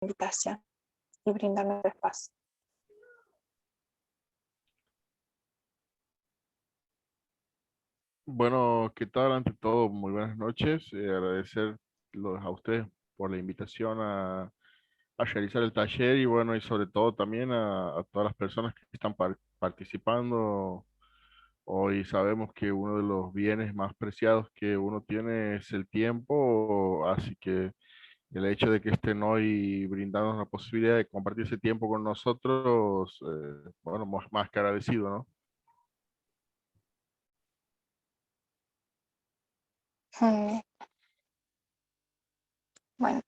invitación y brindarme el espacio. Bueno, ¿qué tal? Ante todo, muy buenas noches. Agradecerlos a ustedes por la invitación a realizar el taller y bueno, y sobre todo también a todas las personas que están participando. Hoy sabemos que uno de los bienes más preciados que uno tiene es el tiempo, así que el hecho de que estén hoy brindándonos la posibilidad de compartir ese tiempo con nosotros, bueno, más que agradecido, ¿no? Mm, Bueno,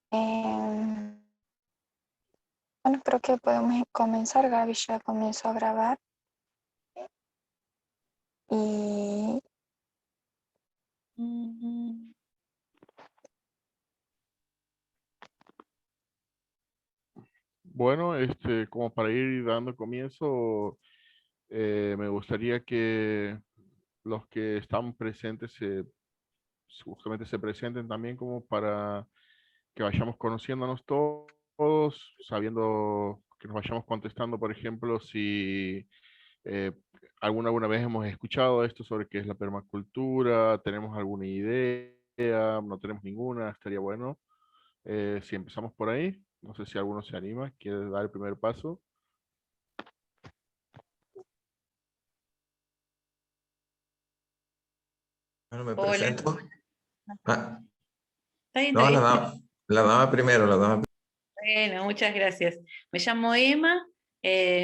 bueno, creo que podemos comenzar. Gaby ya comenzó a grabar. Y mm, Bueno, como para ir dando comienzo, me gustaría que los que están presentes justamente se presenten también como para que vayamos conociéndonos todos, sabiendo que nos vayamos contestando, por ejemplo, si eh, alguna vez hemos escuchado esto sobre qué es la permacultura, tenemos alguna idea, no tenemos ninguna, estaría bueno. Si empezamos por ahí, no sé si alguno se anima, quiere dar el primer paso. Bueno, me Hola, presento. Ah, está bien, está no, bien. la dama primero, la dama. Bueno, muchas gracias. Me llamo Emma,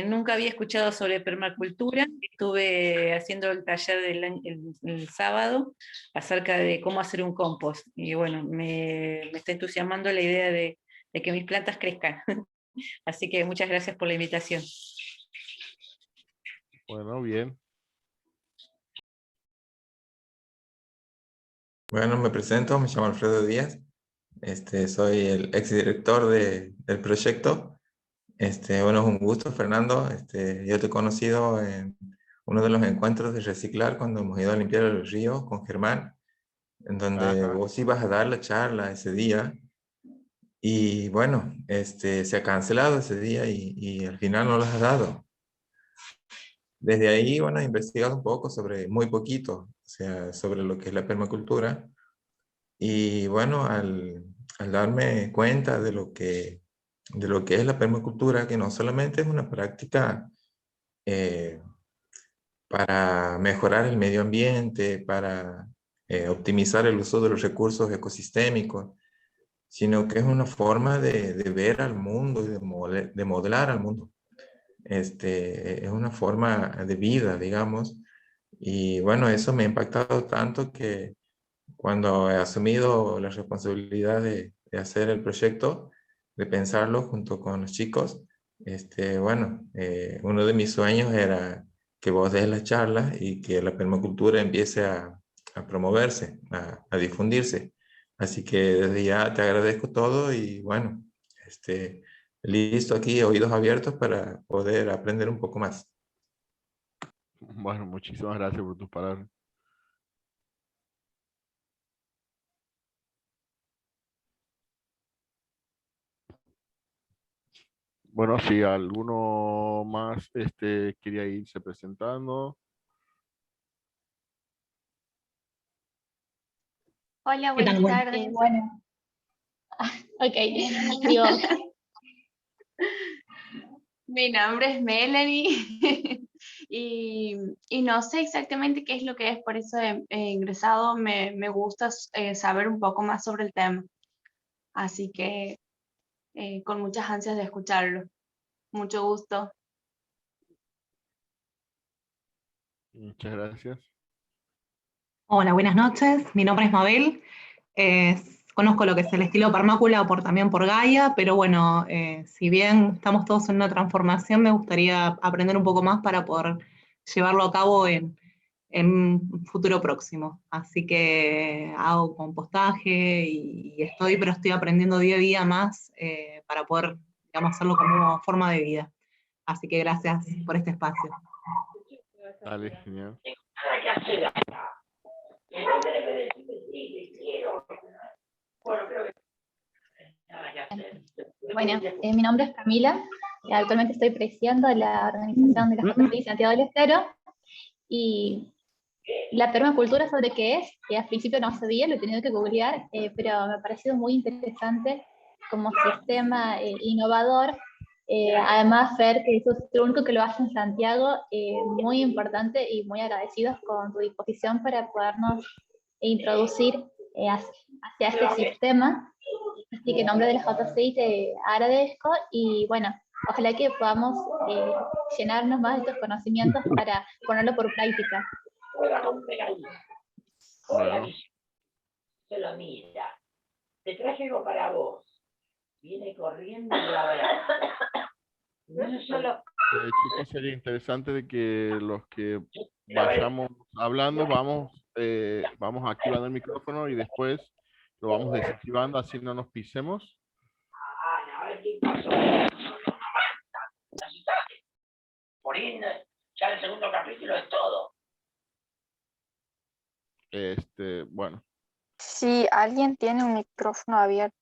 nunca había escuchado sobre permacultura, estuve haciendo el taller el sábado acerca de cómo hacer un compost y bueno, me está entusiasmando la idea de que mis plantas crezcan. Así que muchas gracias por la invitación. Bueno, bien. Bueno, me presento, me llamo Alfredo Díaz. Soy el exdirector del proyecto. Bueno, es un gusto, Fernando. Yo te he conocido en uno de los encuentros de reciclar cuando hemos ido a limpiar el río con Germán, en donde Ajá. vos ibas a dar la charla ese día. Y bueno, se ha cancelado ese día y al final no lo has dado. Desde ahí, bueno, he investigado un poco sobre, muy poquito, o sea, sobre lo que es la permacultura. Y bueno, al darme cuenta de lo que es la permacultura, que no solamente es una práctica eh, para mejorar el medio ambiente, para optimizar el uso de los recursos ecosistémicos, sino que es una forma de ver al mundo y de modelar al mundo. Es una forma de vida, digamos. Y bueno, eso me ha impactado tanto que cuando he asumido la responsabilidad de hacer el proyecto, de pensarlo junto con los chicos, bueno, uno de mis sueños era que vos des la charla y que la permacultura empiece a promoverse, a difundirse. Así que desde ya te agradezco todo y bueno, listo aquí, oídos abiertos para poder aprender un poco más. Bueno, muchísimas gracias por tus palabras. Bueno, si alguno más quería irse presentando. Hola, ¿Qué tal? buenas Bueno, tardes. bueno, ok, digo, Mi nombre es Melanie y no sé exactamente qué es lo que es, por eso he ingresado. Me gusta saber un poco más sobre el tema, así que con muchas ansias de escucharlo. Mucho gusto. Muchas gracias. hola, buenas noches, mi nombre es Mabel, conozco lo que es el estilo permácula también por Gaia, pero bueno, si bien estamos todos en una transformación, me gustaría aprender un poco más para poder llevarlo a cabo en un futuro próximo. Así que hago compostaje pero estoy aprendiendo día a día más para poder, digamos, hacerlo como forma de vida. Así que gracias por este espacio. Dale, genial. Bueno, mi nombre es Camila, actualmente estoy presidiendo la organización de la JCI Santiago del Estero, y la permacultura, ¿sobre qué es? Al principio no sabía, lo he tenido que googlear, pero me ha parecido muy interesante como sistema innovador. Además, Fer, que sos el único que lo hace en Santiago, muy importante y muy agradecidos con tu disposición para podernos introducir hacia este sistema. Así que en nombre de la JCI te agradezco y bueno, ojalá que podamos llenarnos más de estos conocimientos para ponerlo por práctica. Bueno, Se lo mira. Te traje algo para vos. Viene corriendo y lo abraza. No solo. chicos, sería interesante de que los que vayamos hablando, vamos activando el micrófono y después lo vamos desactivando, así no nos pisemos. A ver qué pasó. Por ahí, ya el segundo capítulo es todo. Bueno. Si alguien tiene un micrófono abierto,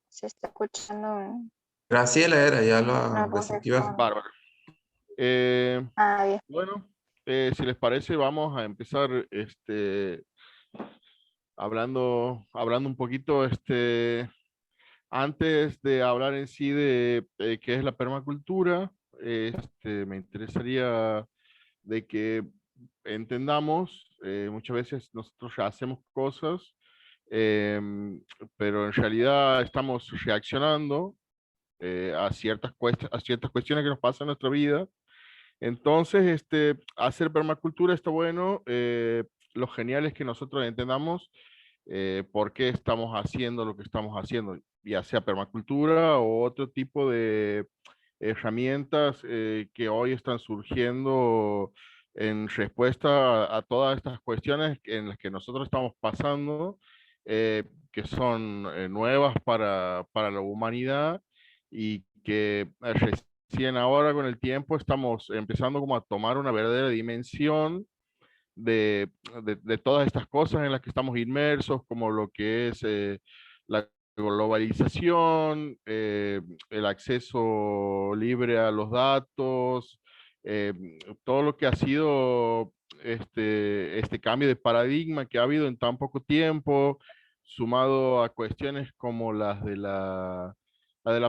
se está escuchando. Graciela era, ya No, lo desactivaste. Bárbaro. Bien. Bueno, si les parece, vamos a empezar hablando un poquito, antes de hablar en sí de qué es la permacultura, me interesaría de que entendamos, muchas veces nosotros ya hacemos cosas, pero en realidad estamos reaccionando a ciertas cuestiones que nos pasan en nuestra vida. Entonces, hacer permacultura está bueno. Lo genial es que nosotros entendamos por qué estamos haciendo lo que estamos haciendo, ya sea permacultura o otro tipo de herramientas que hoy están surgiendo en respuesta a todas estas cuestiones en las que nosotros estamos pasando, que son nuevas para la humanidad y que recién ahora con el tiempo estamos empezando como a tomar una verdadera dimensión de todas estas cosas en las que estamos inmersos, como lo que es la globalización, el acceso libre a los datos, todo lo que ha sido este cambio de paradigma que ha habido en tan poco tiempo, sumado a cuestiones como las de la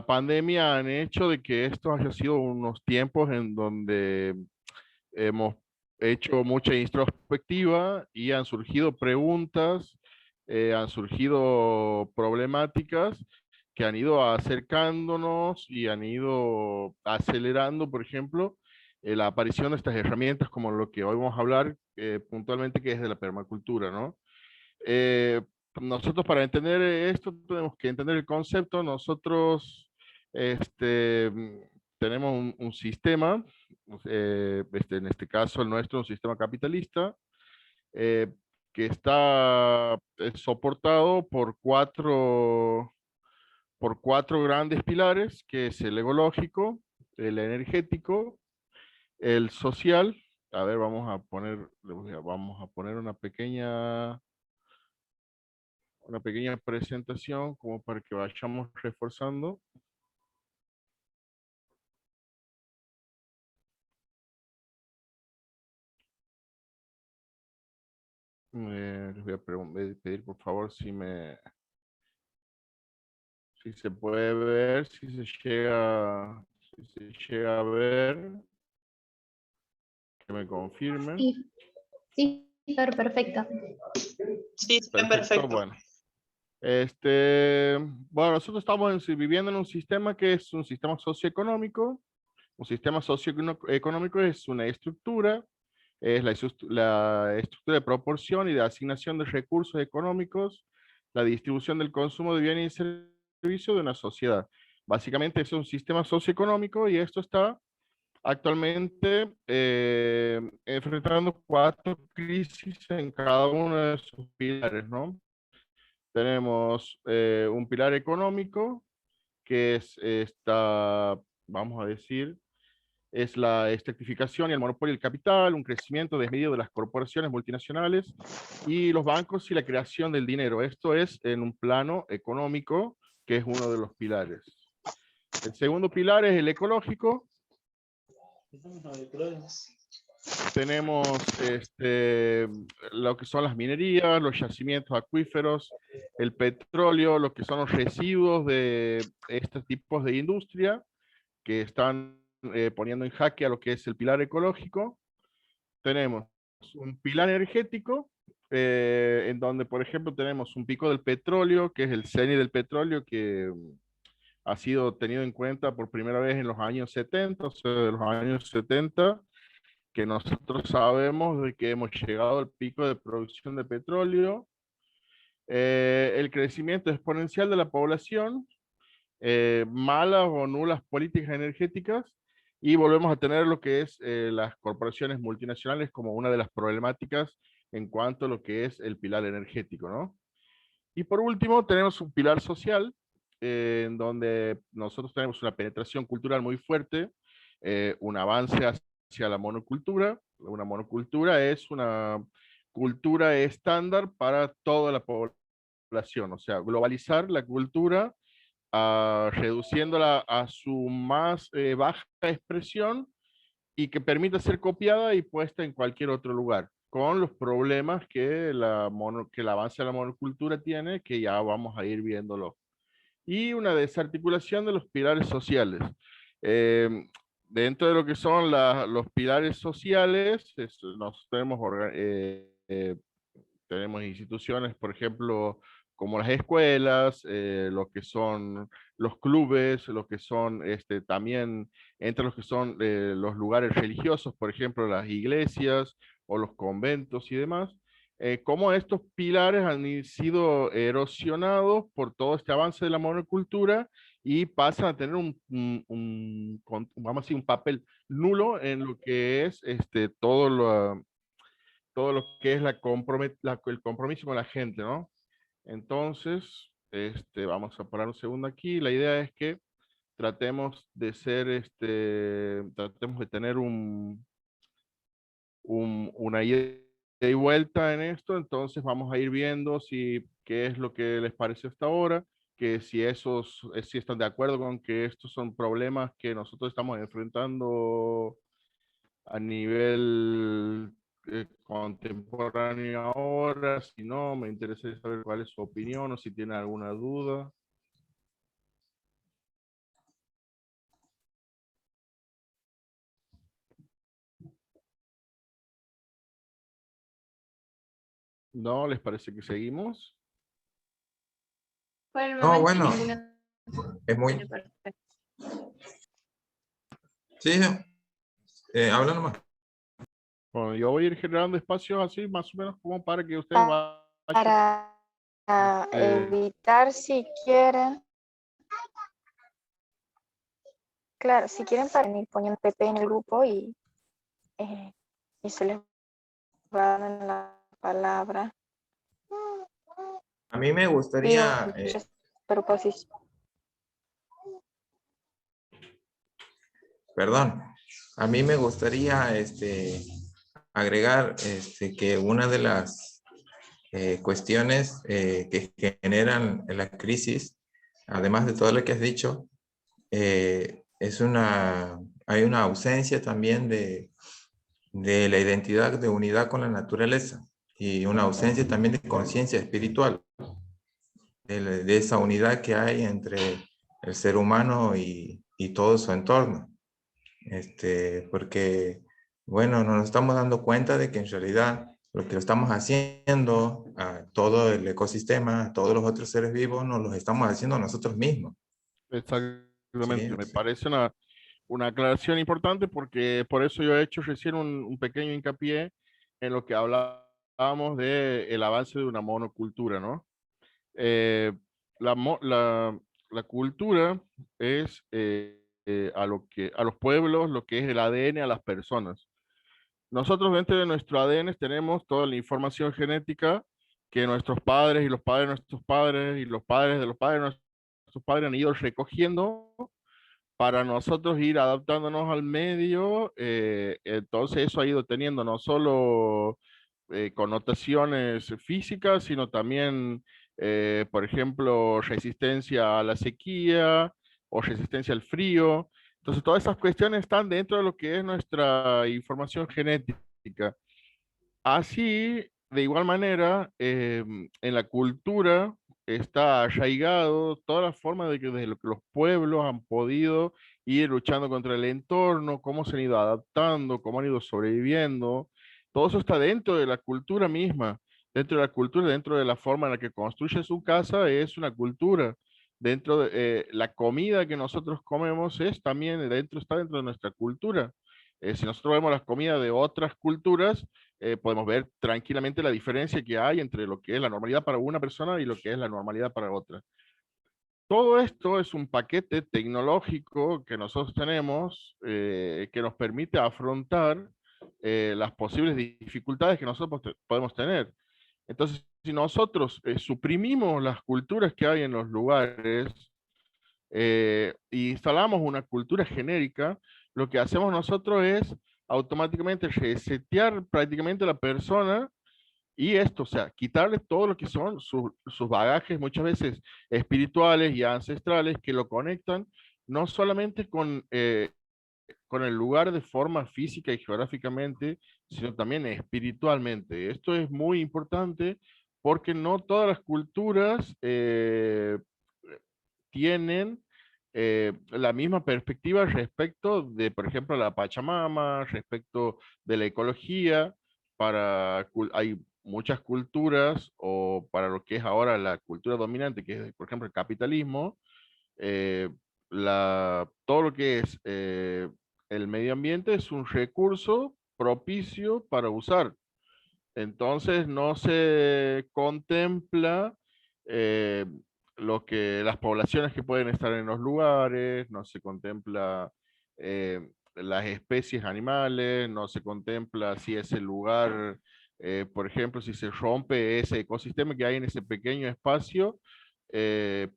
pandemia, han hecho de que estos hayan sido unos tiempos en donde hemos hecho mucha introspectiva y han surgido preguntas, han surgido problemáticas que han ido acercándonos y han ido acelerando, por ejemplo, la aparición de estas herramientas como lo que hoy vamos a hablar puntualmente, que es de la permacultura, ¿no? Nosotros para entender esto tenemos que entender el concepto. Nosotros tenemos un sistema, en este caso el nuestro, un sistema capitalista, que está soportado por cuatro grandes pilares, que es el ecológico, el energético, el social. A ver, vamos a poner una pequeña presentación como para que vayamos reforzando. Les voy a pedir por favor si se puede ver, si se llega a ver, que me confirmen. Sí, perfecto. Sí, está perfecto. Bueno. Bueno, nosotros estamos viviendo en un sistema que es un sistema socioeconómico. Un sistema socioeconómico es una estructura, es la estructura de proporción y de asignación de recursos económicos, la distribución del consumo de bienes y servicios de una sociedad. Básicamente es un sistema socioeconómico y esto está actualmente enfrentando 4 crisis en cada uno de sus pilares, ¿no? Tenemos un pilar económico, que es vamos a decir, es la estratificación y el monopolio del capital, un crecimiento desmedido de las corporaciones multinacionales y los bancos y la creación del dinero. Esto es en un plano económico, que es uno de los pilares. El segundo pilar es el ecológico. Tenemos lo que son las minerías, los yacimientos acuíferos, el petróleo, lo que son los residuos de estos tipos de industria que están poniendo en jaque a lo que es el pilar ecológico. Tenemos un pilar energético, en donde, por ejemplo, tenemos un pico del petróleo, que es el CENI del petróleo, que ha sido tenido en cuenta por primera vez en los años 70, o sea, de los años 70, que nosotros sabemos de que hemos llegado al pico de producción de petróleo, el crecimiento exponencial de la población, malas o nulas políticas energéticas, y volvemos a tener lo que es las corporaciones multinacionales como una de las problemáticas en cuanto a lo que es el pilar energético, ¿no? Y por último tenemos un pilar social, en donde nosotros tenemos una penetración cultural muy fuerte, un avance hacia la monocultura. Una monocultura es una cultura estándar para toda la población, o sea, globalizar la cultura, reduciéndola a su más baja expresión y que permita ser copiada y puesta en cualquier otro lugar, con los problemas que que el avance de la monocultura tiene, que ya vamos a ir viéndolo. Y una desarticulación de los pilares sociales. Eh, Dentro de lo que son los pilares sociales, tenemos instituciones, por ejemplo, como las escuelas, lo que son los clubes, lo que son también entre los que son los lugares religiosos, por ejemplo, las iglesias o los conventos y demás, cómo estos pilares han sido erosionados por todo este avance de la monocultura y pasan a tener vamos a decir, un papel nulo en lo que es todo lo que es el compromiso con la gente, ¿no? Entonces, vamos a parar un segundo aquí. La idea es que tratemos de tratemos de tener una ida y vuelta en esto. Entonces vamos a ir viendo qué es lo que les parece hasta ahora, que si están de acuerdo con que estos son problemas que nosotros estamos enfrentando a nivel contemporáneo ahora. Si no, me interesa saber cuál es su opinión o si tiene alguna duda. ¿No les parece que seguimos? Por el No, momento bueno, ninguna. es muy... Perfecto. Sí, habla nomás. Bueno, yo voy a ir generando espacios así, más o menos como para que ustedes vayan. Para Eh, evitar, si quieren, claro, si quieren, para ir poniendo PP en el grupo y se les va a dar la palabra. A mí me Digo, gustaría, proposición. perdón, a mí me gustaría agregar que una de las cuestiones que generan la crisis, además de todo lo que has dicho, hay una ausencia también de la identidad de unidad con la naturaleza y una ausencia también de conciencia espiritual, de esa unidad que hay entre el ser humano y todo su entorno. Porque, bueno, nos estamos dando cuenta de que en realidad lo que lo estamos haciendo a todo el ecosistema, a todos los otros seres vivos, nos los estamos haciendo a nosotros mismos. Exactamente, Sí, me sí. parece una aclaración importante, porque por eso yo he hecho recién un pequeño hincapié en lo que hablábamos del avance de una monocultura, ¿no? Eh, la cultura es a los pueblos lo que es el ADN a las personas. Nosotros dentro de nuestro ADN tenemos toda la información genética que nuestros padres y los padres de nuestros padres y los padres de los padres de nuestros padres han ido recogiendo para nosotros ir adaptándonos al medio. Entonces eso ha ido teniendo no solo connotaciones físicas, sino también por ejemplo, resistencia a la sequía o resistencia al frío. Entonces, todas esas cuestiones están dentro de lo que es nuestra información genética. Así, de igual manera, en la cultura está arraigado toda la forma de que desde lo que los pueblos han podido ir luchando contra el entorno, cómo se han ido adaptando, cómo han ido sobreviviendo. Todo eso está dentro de la cultura misma. Dentro de la cultura, dentro de la forma en la que construye su casa, es una cultura. Dentro de la comida que nosotros comemos es también dentro, está dentro de nuestra cultura. Si nosotros vemos las comidas de otras culturas, podemos ver tranquilamente la diferencia que hay entre lo que es la normalidad para una persona y lo que es la normalidad para otra. Todo esto es un paquete tecnológico que nosotros tenemos que nos permite afrontar las posibles dificultades que nosotros podemos tener. Entonces, si nosotros suprimimos las culturas que hay en los lugares y instalamos una cultura genérica, lo que hacemos nosotros es automáticamente resetear prácticamente a la persona y esto, o sea, quitarle todo lo que son sus bagajes muchas veces espirituales y ancestrales que lo conectan no solamente con el lugar de forma física y geográficamente, sino también espiritualmente. Esto es muy importante porque no todas las culturas tienen la misma perspectiva respecto de, por ejemplo, la Pachamama, respecto de la ecología. Hay muchas culturas, o para lo que es ahora la cultura dominante, que es, por ejemplo, el capitalismo, eh, todo lo que es el medio ambiente es un recurso propicio para usar. Entonces no se contempla eh, las poblaciones que pueden estar en los lugares, no se contempla las especies animales, no se contempla si ese lugar, por ejemplo, si se rompe ese ecosistema que hay en ese pequeño espacio,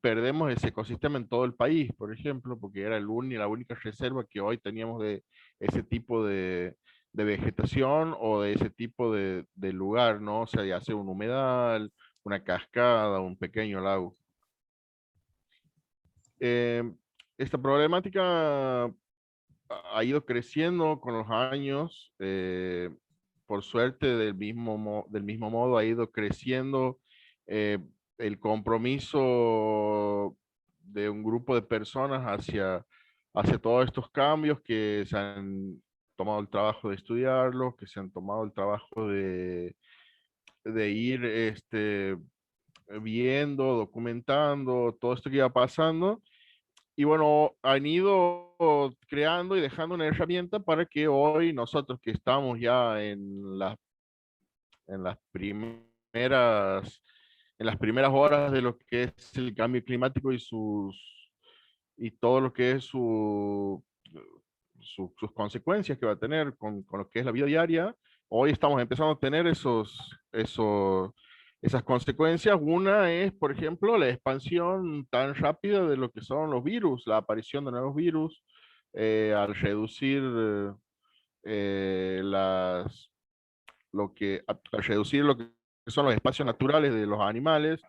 perdemos ese ecosistema en todo el país, por ejemplo, porque era la única reserva que hoy teníamos de ese tipo de vegetación o de ese tipo de lugar, ¿no? O sea, ya sea un humedal, una cascada, un pequeño lago. Eh, esta problemática ha ido creciendo con los años. Por suerte, del mismo modo, ha ido creciendo eh, el compromiso de un grupo de personas hacia todos estos cambios que se han tomado el trabajo de estudiarlos, que se han tomado el trabajo de ir viendo, documentando todo esto que iba pasando. Y bueno, han ido creando y dejando una herramienta para que hoy nosotros que estamos ya en las primeras, en las primeras horas de lo que es el cambio climático y todo lo que es sus consecuencias que va a tener con lo que es la vida diaria, hoy estamos empezando a tener esas consecuencias. Una es, por ejemplo, la expansión tan rápida de lo que son los virus, la aparición de nuevos virus, al reducir al reducir lo que son los espacios naturales de los animales.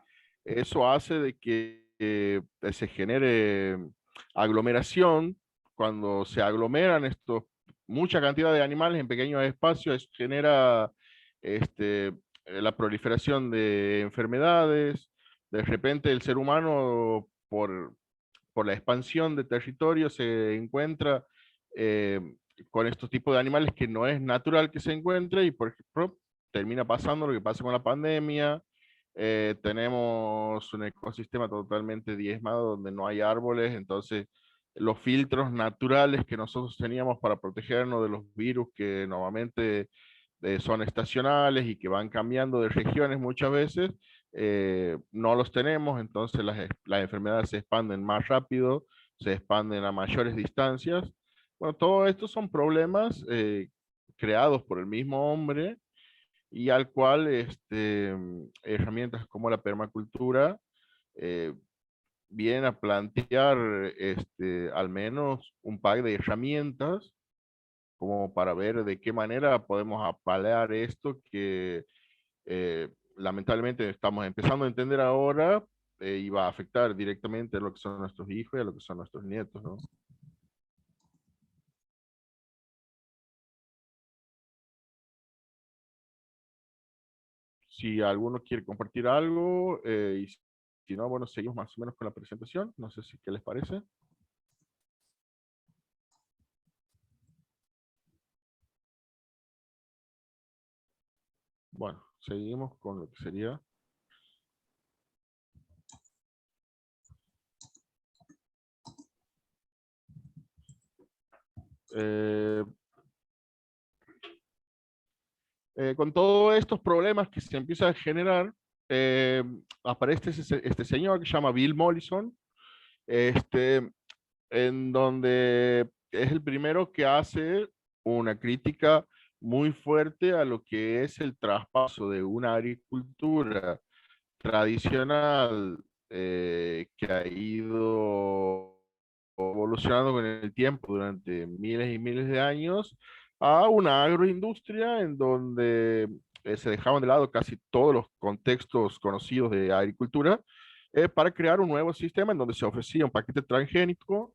Eso hace de que se genere aglomeración. Cuando se aglomeran mucha cantidad de animales en pequeños espacios, eso genera la proliferación de enfermedades. De repente el ser humano, por la expansión de territorio, se encuentra eh, con estos tipos de animales que no es natural que se encuentre, y por ejemplo termina pasando lo que pasa con la pandemia. Tenemos un ecosistema totalmente diezmado donde no hay árboles, entonces los filtros naturales que nosotros teníamos para protegernos de los virus que normalmente son estacionales y que van cambiando de regiones muchas veces, no los tenemos. Entonces las enfermedades se expanden más rápido, se expanden a mayores distancias. Bueno, todo esto son problemas creados por el mismo hombre, y al cual herramientas como la permacultura eh, vienen a plantear al menos un pack de herramientas como para ver de qué manera podemos apalear esto que lamentablemente estamos empezando a entender ahora y va a afectar directamente a lo que son nuestros hijos y a lo que son nuestros nietos, ¿no? Si alguno quiere compartir algo, y si no, bueno, seguimos más o menos con la presentación. No sé si qué les parece. Bueno, seguimos con lo que sería. Con todos estos problemas que se empiezan a generar, aparece este señor que se llama Bill Mollison, en donde es el primero que hace una crítica muy fuerte a lo que es el traspaso de una agricultura tradicional que ha ido evolucionando con el tiempo durante miles y miles de años a una agroindustria en donde se dejaban de lado casi todos los contextos conocidos de agricultura para crear un nuevo sistema en donde se ofrecía un paquete transgénico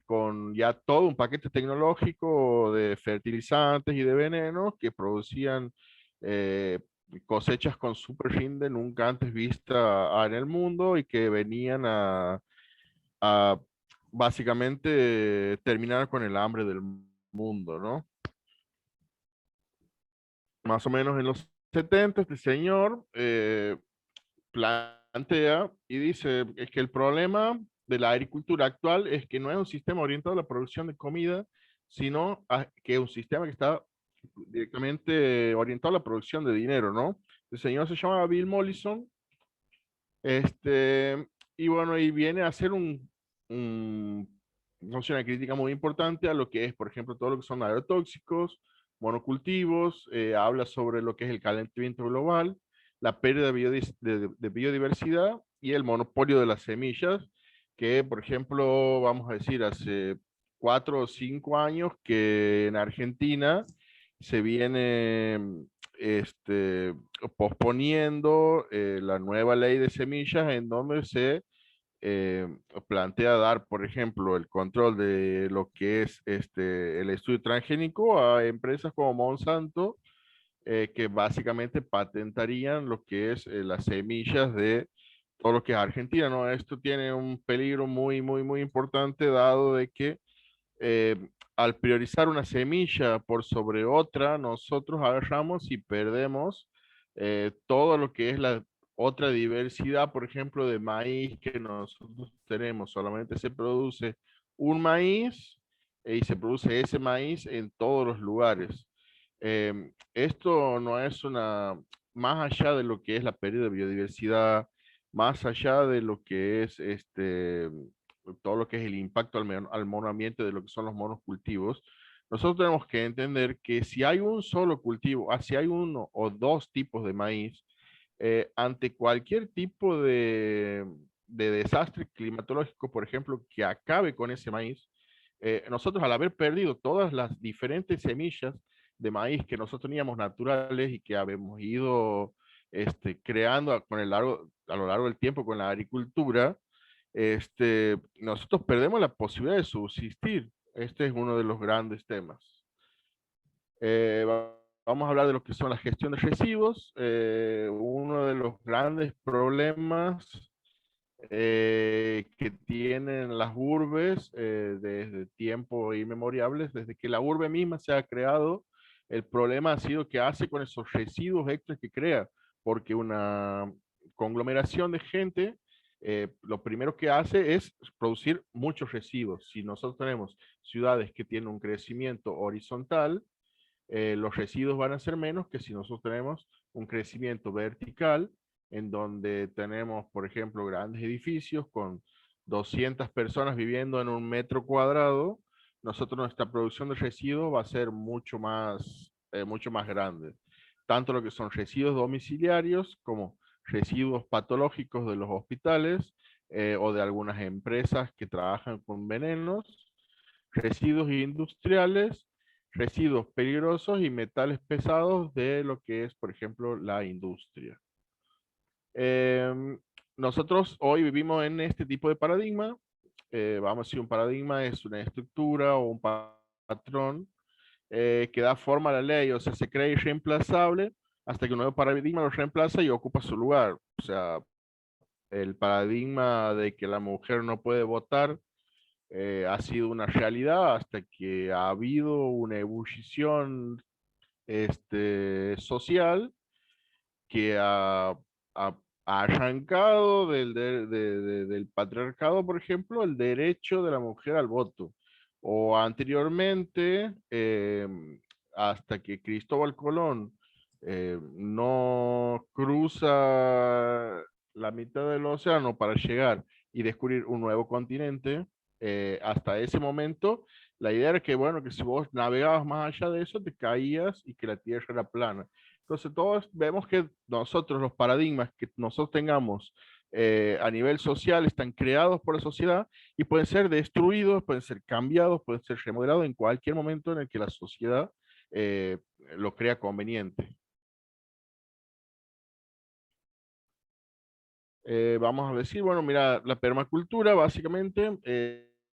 con ya todo un paquete tecnológico de fertilizantes y de venenos que producían cosechas con super rinde nunca antes vista en el mundo y que venían a básicamente terminar con el hambre del mundo, ¿no? Más o menos en los 70 este señor plantea y dice es que el problema de la agricultura actual es que no es un sistema orientado a la producción de comida, sino que es un sistema que está directamente orientado a la producción de dinero, ¿no? El señor se llama Bill Mollison, y bueno, y viene a hacer no sé, una crítica muy importante a lo que es, por ejemplo, todo lo que son agrotóxicos, monocultivos, habla sobre lo que es el calentamiento global, la pérdida de biodiversidad y el monopolio de las semillas, que, por ejemplo, vamos a decir, hace 4 o 5 años que en Argentina se viene posponiendo la nueva ley de semillas en donde se eh, plantea dar, por ejemplo, el control de lo que es el estudio transgénico a empresas como Monsanto, que básicamente patentarían lo que es las semillas de todo lo que es Argentina, ¿no? Esto tiene un peligro muy, muy, muy importante dado de que eh, al priorizar una semilla por sobre otra, nosotros agarramos y perdemos todo lo que es la otra diversidad, por ejemplo, de maíz que nosotros tenemos. Solamente se produce un maíz y se produce ese maíz en todos los lugares. Esto no es más allá de lo que es la pérdida de biodiversidad, más allá de lo que es todo lo que es el impacto al mono ambiente de lo que son los monocultivos, nosotros tenemos que entender que si hay un solo cultivo, si hay uno o dos tipos de maíz, ante cualquier tipo de desastre climatológico, por ejemplo, que acabe con ese maíz, nosotros al haber perdido todas las diferentes semillas de maíz que nosotros teníamos naturales y que habíamos ido creando a lo largo del tiempo con la agricultura, nosotros perdemos la posibilidad de subsistir. Este es uno de los grandes temas. Vamos a hablar de lo que son la gestión de residuos. Uno de los grandes problemas que tienen las urbes desde tiempos inmemorables, desde que la urbe misma se ha creado, el problema ha sido qué hace con esos residuos extras que crea, porque una conglomeración de gente lo primero que hace es producir muchos residuos. Si nosotros tenemos ciudades que tienen un crecimiento horizontal, los residuos van a ser menos que si nosotros tenemos un crecimiento vertical, en donde tenemos, por ejemplo, grandes edificios con 200 personas viviendo en un metro cuadrado. Nosotros nuestra producción de residuos va a ser mucho más grande. Tanto lo que son residuos domiciliarios como residuos patológicos de los hospitales o de algunas empresas que trabajan con venenos, residuos industriales residuos peligrosos y metales pesados de lo que es, por ejemplo, la industria. Nosotros hoy vivimos en este tipo de paradigma. Vamos a decir, un paradigma es una estructura o un patrón que da forma a la ley, o sea, se cree irreemplazable hasta que un nuevo paradigma lo reemplaza y ocupa su lugar. O sea, el paradigma de que la mujer no puede votar ha sido una realidad hasta que ha habido una ebullición social que ha arrancado del patriarcado, por ejemplo, el derecho de la mujer al voto. O anteriormente, hasta que Cristóbal Colón no cruza la mitad del océano para llegar y descubrir un nuevo continente, hasta ese momento, la idea era que, bueno, que si vos navegabas más allá de eso, te caías y que la Tierra era plana. Entonces todos vemos que nosotros, los paradigmas que nosotros tengamos a nivel social están creados por la sociedad y pueden ser destruidos, pueden ser cambiados, pueden ser remodelados en cualquier momento en el que la sociedad lo crea conveniente. Vamos a decir, bueno, mira, la permacultura básicamente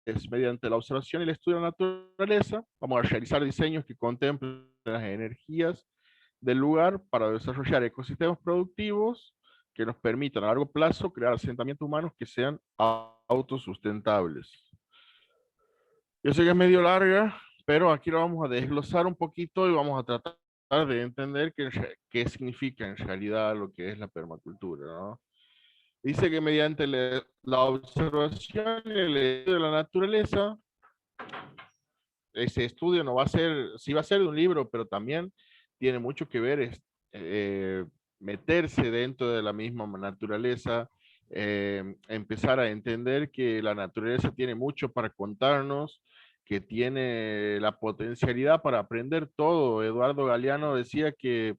es mediante la observación y el estudio de la naturaleza. Vamos a realizar diseños que contemplen las energías del lugar para desarrollar ecosistemas productivos que nos permitan a largo plazo crear asentamientos humanos que sean autosustentables. Yo sé que es medio larga, pero aquí lo vamos a desglosar un poquito y vamos a tratar de entender qué significa en realidad lo que es la permacultura, ¿no? Dice que mediante la observación y el estudio de la naturaleza, ese estudio no va a ser, sí va a ser de un libro, pero también tiene mucho que ver meterse dentro de la misma naturaleza, empezar a entender que la naturaleza tiene mucho para contarnos, que tiene la potencialidad para aprender todo. Eduardo Galeano decía que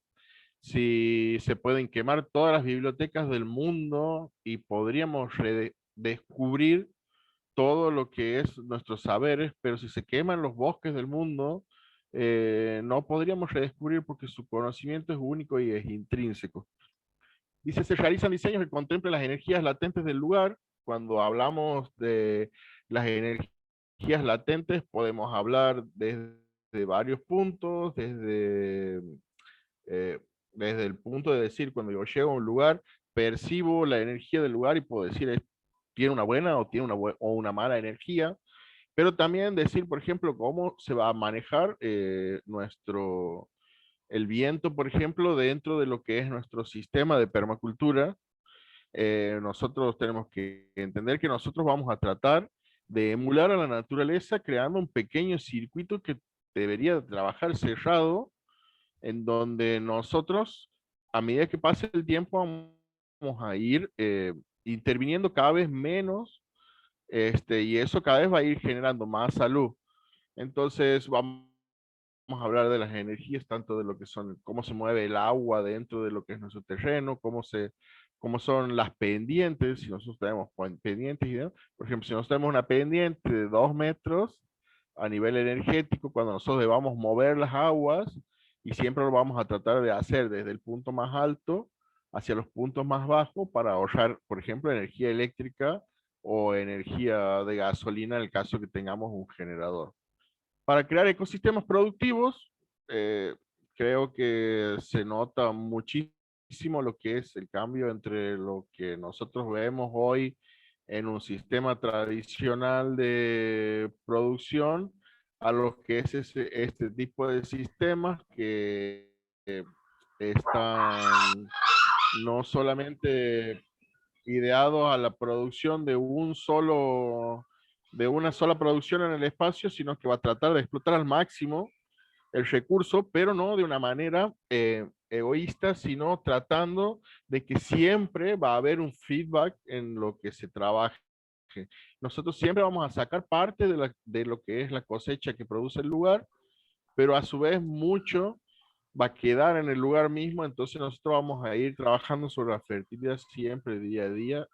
si se pueden quemar todas las bibliotecas del mundo y podríamos redescubrir todo lo que es nuestros saberes, pero si se queman los bosques del mundo, no podríamos redescubrir porque su conocimiento es único y es intrínseco. Dice, se realizan diseños que contemplen las energías latentes del lugar. Cuando hablamos de las energías latentes, podemos hablar desde varios puntos, desde el punto de decir, cuando yo llego a un lugar, percibo la energía del lugar y puedo decir, tiene una buena o tiene o una mala energía, pero también decir, por ejemplo, cómo se va a manejar el viento, por ejemplo, dentro de lo que es nuestro sistema de permacultura. Nosotros tenemos que entender que nosotros vamos a tratar de emular a la naturaleza creando un pequeño circuito que debería trabajar cerrado, en donde nosotros, a medida que pase el tiempo, vamos a ir interviniendo cada vez menos, y eso cada vez va a ir generando más salud. Entonces vamos a hablar de las energías, tanto de lo que son, cómo se mueve el agua dentro de lo que es nuestro terreno, cómo son las pendientes, si nosotros tenemos pendientes y demás. Por ejemplo, si nosotros tenemos una pendiente de 2 metros a nivel energético, cuando nosotros debamos mover las aguas, y siempre lo vamos a tratar de hacer desde el punto más alto hacia los puntos más bajos para ahorrar, por ejemplo, energía eléctrica o energía de gasolina en el caso que tengamos un generador. Para crear ecosistemas productivos, creo que se nota muchísimo lo que es el cambio entre lo que nosotros vemos hoy en un sistema tradicional de producción a lo que es este tipo de sistemas que están no solamente ideados a la producción de una sola producción en el espacio, sino que va a tratar de explotar al máximo el recurso, pero no de una manera egoísta, sino tratando de que siempre va a haber un feedback en lo que se trabaje. Nosotros siempre vamos a sacar parte de lo que es la cosecha que produce el lugar, pero a su vez mucho va a quedar en el lugar mismo, entonces nosotros vamos a ir trabajando sobre la fertilidad siempre, día a día.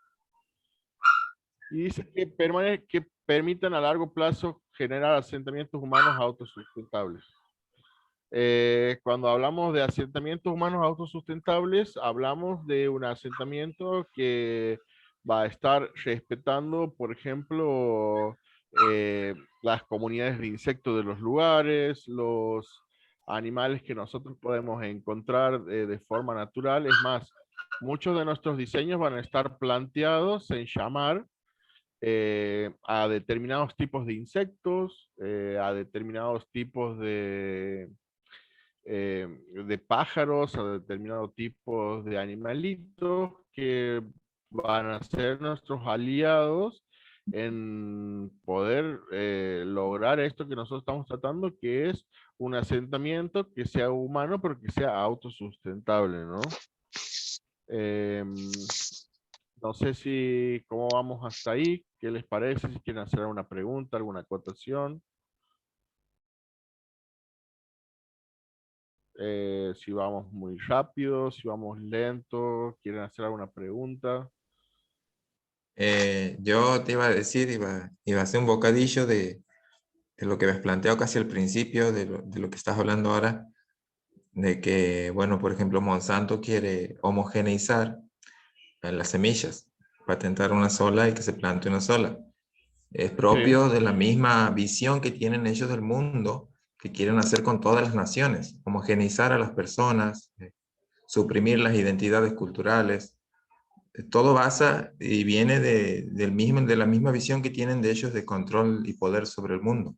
Y dice que permitan a largo plazo generar asentamientos humanos autosustentables. Cuando hablamos de asentamientos humanos autosustentables, hablamos de un asentamiento que va a estar respetando, por ejemplo, las comunidades de insectos de los lugares, los animales que nosotros podemos encontrar de forma natural. Es más, muchos de nuestros diseños van a estar planteados en llamar a determinados tipos de insectos, a determinados tipos de pájaros, a determinados tipos de animalitos que van a ser nuestros aliados en poder lograr esto que nosotros estamos tratando, que es un asentamiento que sea humano, pero que sea autosustentable, ¿no? No sé cómo vamos hasta ahí, qué les parece, si quieren hacer alguna pregunta, alguna acotación. Si vamos muy rápido, si vamos lento, quieren hacer alguna pregunta. Yo te iba a decir, iba a hacer un bocadillo de lo que me has planteado casi al principio, de lo que estás hablando ahora, de que, bueno, por ejemplo, Monsanto quiere homogeneizar las semillas, patentar una sola y que se plante una sola. Es propio de la misma visión que tienen ellos del mundo, que quieren hacer con todas las naciones, homogeneizar a las personas, suprimir las identidades culturales. Todo basa y viene de la misma visión que tienen de ellos de control y poder sobre el mundo.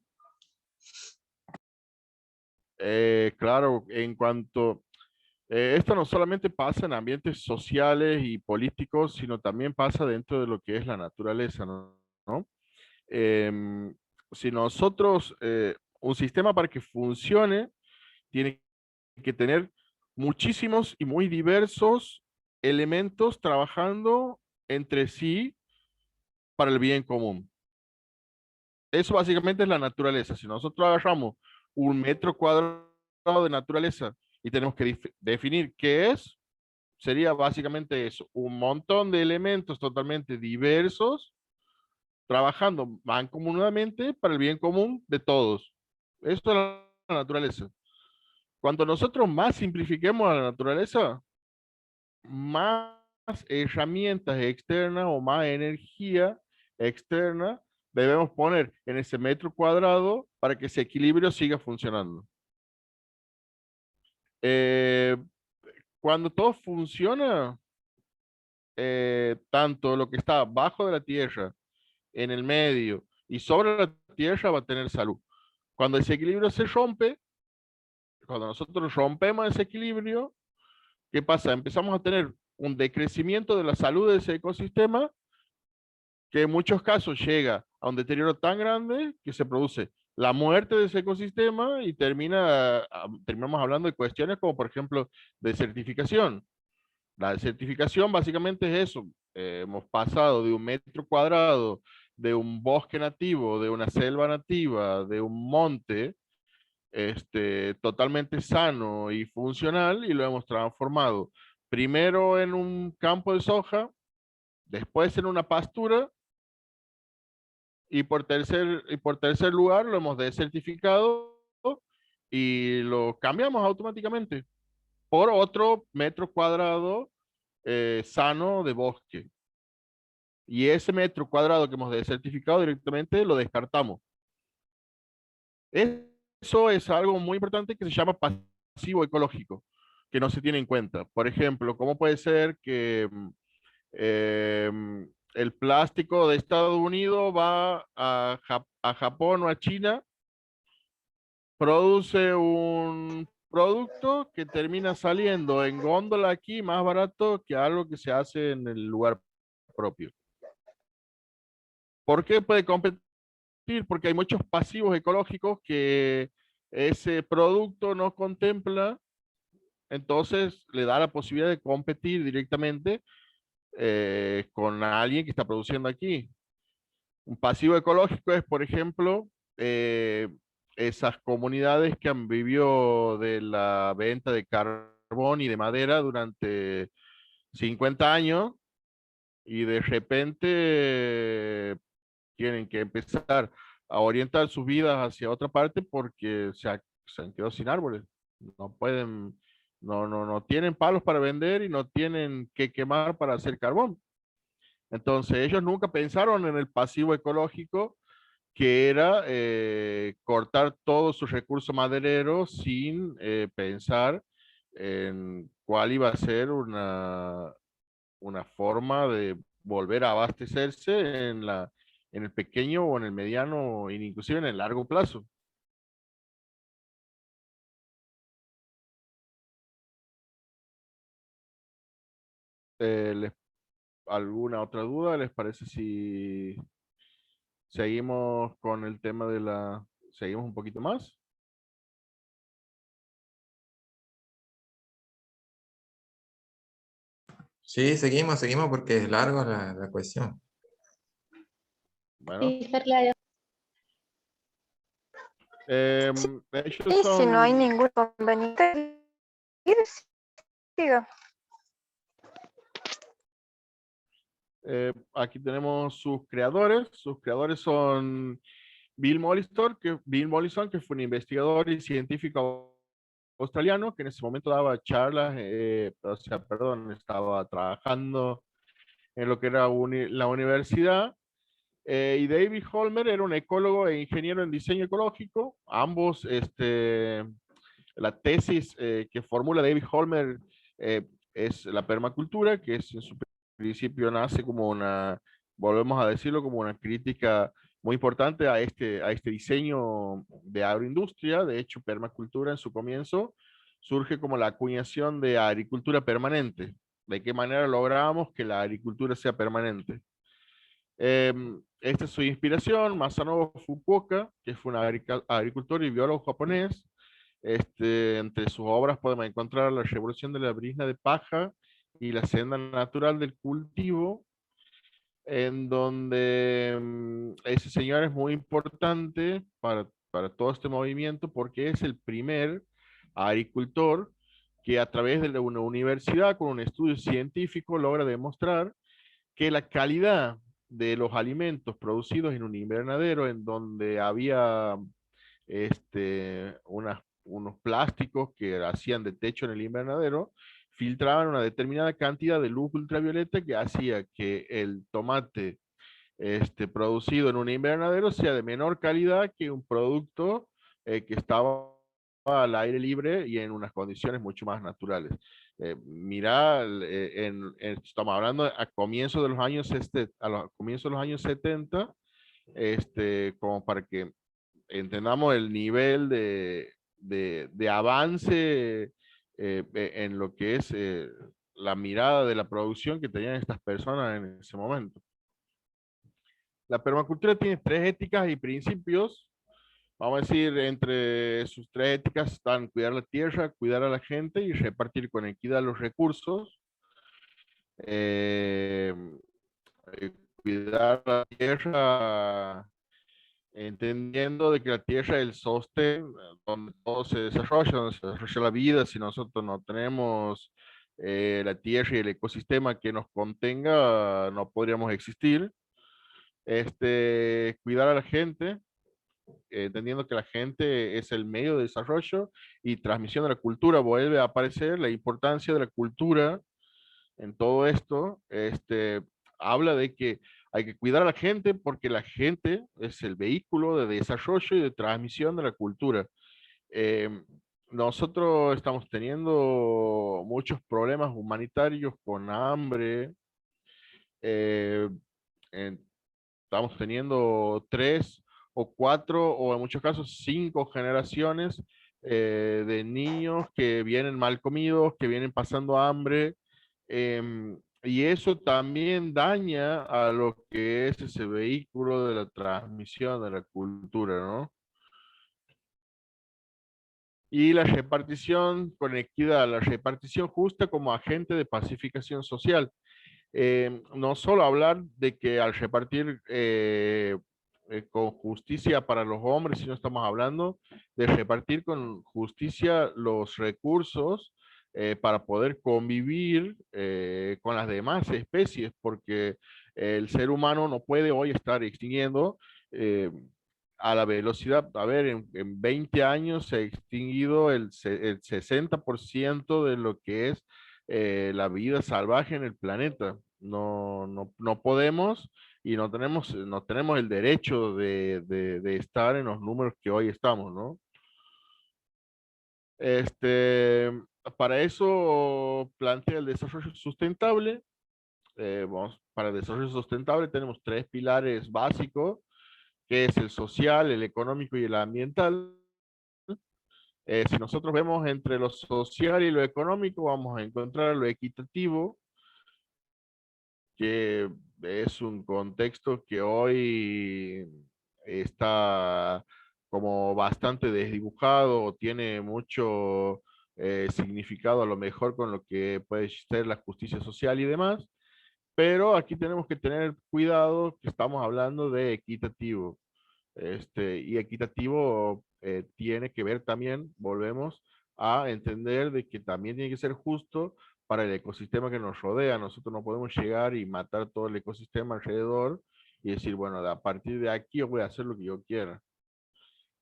Claro, en cuanto... esto no solamente pasa en ambientes sociales y políticos, sino también pasa dentro de lo que es la naturaleza, ¿no? Em, si nosotros, un sistema para que funcione, tiene que tener muchísimos y muy diversos elementos trabajando entre sí para el bien común. Eso básicamente es la naturaleza. Si nosotros agarramos un metro cuadrado de naturaleza y tenemos que definir qué es, sería básicamente eso, un montón de elementos totalmente diversos trabajando mancomunadamente para el bien común de todos. Esto es la naturaleza. Cuando nosotros más simplifiquemos a la naturaleza, más herramientas externas o más energía externa debemos poner en ese metro cuadrado para que ese equilibrio siga funcionando. Eh, Cuando todo funciona, tanto lo que está bajo de la tierra, en el medio y sobre la tierra va a tener salud. Cuando ese equilibrio se rompe, cuando nosotros rompemos ese equilibrio, ¿qué pasa? Empezamos a tener un decrecimiento de la salud de ese ecosistema que en muchos casos llega a un deterioro tan grande que se produce la muerte de ese ecosistema y terminamos hablando de cuestiones como, por ejemplo, desertificación. La desertificación básicamente es eso. Hemos pasado de un metro cuadrado, de un bosque nativo, de una selva nativa, de un monte, totalmente sano y funcional, y lo hemos transformado primero en un campo de soja, después en una pastura, y por tercer lugar lo hemos desertificado y lo cambiamos automáticamente por otro metro cuadrado sano de bosque. Y ese metro cuadrado que hemos desertificado directamente lo descartamos. Eso es algo muy importante que se llama pasivo ecológico, que no se tiene en cuenta. Por ejemplo, ¿cómo puede ser que el plástico de Estados Unidos va a Japón o a China, produce un producto que termina saliendo en góndola aquí más barato que algo que se hace en el lugar propio? ¿Por qué puede competir? Porque hay muchos pasivos ecológicos que ese producto no contempla, entonces le da la posibilidad de competir directamente con alguien que está produciendo aquí. Un pasivo ecológico es, por ejemplo, esas comunidades que han vivido de la venta de carbón y de madera durante 50 años y de repente tienen que empezar a orientar sus vidas hacia otra parte porque se han quedado sin árboles. No pueden, no tienen palos para vender y no tienen que quemar para hacer carbón. Entonces ellos nunca pensaron en el pasivo ecológico, que era cortar todo su recurso maderero sin pensar en cuál iba a ser una forma de volver a abastecerse en el pequeño o en el mediano, e inclusive en el largo plazo. ¿Alguna otra duda? ¿Les parece si seguimos con el tema seguimos un poquito más? Sí, seguimos porque es largo la cuestión. Bueno, Sí, está claro. ellos Y si no hay son, ningún inconveniente, siga. aquí tenemos sus creadores. Sus creadores son Bill Mollison, que fue un investigador y científico australiano que en ese momento daba charlas, o sea, perdón, estaba trabajando en lo que era la universidad. Y David Holmer era un ecólogo e ingeniero en diseño ecológico. Ambos, la tesis que formula David Holmer es la permacultura, que es en su principio nace como volvemos a decirlo, como una crítica muy importante a este diseño de agroindustria. De hecho, permacultura en su comienzo surge como la acuñación de agricultura permanente. ¿De qué manera logramos que la agricultura sea permanente? Esta es su inspiración, Masanobu Fukuoka, que fue un agricultor y biólogo japonés. Entre sus obras podemos encontrar La revolución de la brizna de paja y La senda natural del cultivo, en donde ese señor es muy importante para todo este movimiento porque es el primer agricultor que a través de una universidad con un estudio científico logra demostrar que la calidad de los alimentos producidos en un invernadero en donde había unos plásticos que hacían de techo en el invernadero, filtraban una determinada cantidad de luz ultravioleta que hacía que el tomate producido en un invernadero sea de menor calidad que un producto que estaba al aire libre y en unas condiciones mucho más naturales. Mirá, estamos hablando a comienzos de los años, a comienzos de los años 70, como para que entendamos el nivel de avance en lo que es la mirada de la producción que tenían estas personas en ese momento. La permacultura tiene tres éticas y principios. Vamos a decir, entre sus tres éticas están cuidar la tierra, cuidar a la gente y repartir con equidad los recursos. Eh, Cuidar la tierra, entendiendo de que la tierra es el sostén donde todo se desarrolla, donde se desarrolla la vida. Si nosotros no tenemos la tierra y el ecosistema que nos contenga, no podríamos existir. Cuidar a la gente, entendiendo que la gente es el medio de desarrollo y transmisión de la cultura. Vuelve a aparecer la importancia de la cultura en todo esto. Habla de que hay que cuidar a la gente porque la gente es el vehículo de desarrollo y de transmisión de la cultura. Eh, Nosotros estamos teniendo muchos problemas humanitarios con hambre. eh, en- Estamos teniendo 3 o 4 o en muchos casos 5 generaciones de niños que vienen mal comidos, que vienen pasando hambre, y eso también daña a lo que es ese vehículo de la transmisión de la cultura, ¿no? Y la repartición con equidad, la repartición justa como agente de pacificación social. No solo hablar de que al repartir con justicia para los hombres, sino estamos hablando de repartir con justicia los recursos para poder convivir con las demás especies, porque el ser humano no puede hoy estar extinguiendo. a la velocidad, a ver, en 20 años se ha extinguido el 60% de lo que es la vida salvaje en el planeta. No podemos y no tenemos el derecho de estar en los números que hoy estamos, ¿no? Para eso plantea el desarrollo sustentable. Para el desarrollo sustentable tenemos 3 pilares básicos, que es el social, el económico y el ambiental. Si nosotros vemos entre lo social y lo económico, vamos a encontrar lo equitativo, que es un contexto que hoy está como bastante desdibujado o tiene mucho significado a lo mejor con lo que puede ser la justicia social y demás, pero aquí tenemos que tener cuidado que estamos hablando de equitativo. Y equitativo tiene que ver también, volvemos a entender de que también tiene que ser justo para el ecosistema que nos rodea. Nosotros no podemos llegar y matar todo el ecosistema alrededor y decir, bueno, a partir de aquí yo voy a hacer lo que yo quiera.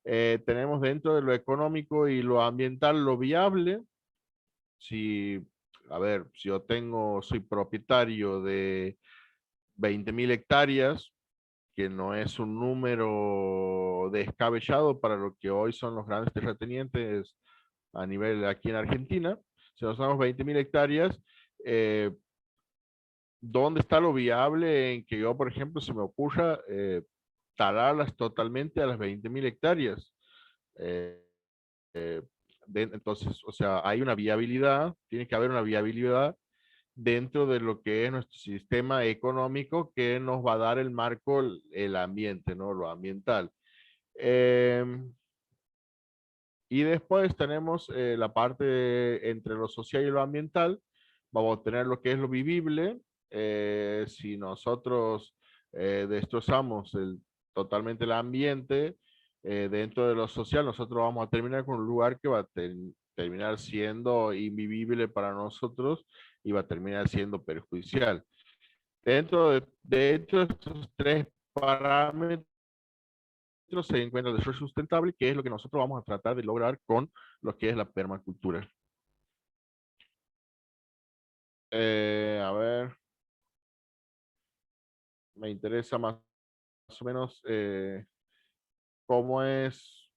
Tenemos dentro de lo económico y lo ambiental lo viable. Si, a ver, si yo soy propietario de 20.000 hectáreas, que no es un número descabellado para lo que hoy son los grandes terratenientes a nivel aquí en Argentina. Si nos damos 20.000 hectáreas, ¿dónde está lo viable en que yo, por ejemplo, se me ocurra talarlas totalmente a las 20.000 hectáreas? Entonces, o sea, hay una viabilidad, tiene que haber una viabilidad dentro de lo que es nuestro sistema económico que nos va a dar el marco, el ambiente, ¿no? Lo ambiental. Y después tenemos la parte entre lo social y lo ambiental. Vamos a tener lo que es lo vivible. Si nosotros destrozamos totalmente el ambiente, dentro de lo social, nosotros vamos a terminar con un lugar que va a terminar siendo invivible para nosotros y va a terminar siendo perjudicial. Dentro de estos 3 parámetros se encuentra el desarrollo sustentable, que es lo que nosotros vamos a tratar de lograr con lo que es la permacultura. A ver, me interesa más o menos cómo es,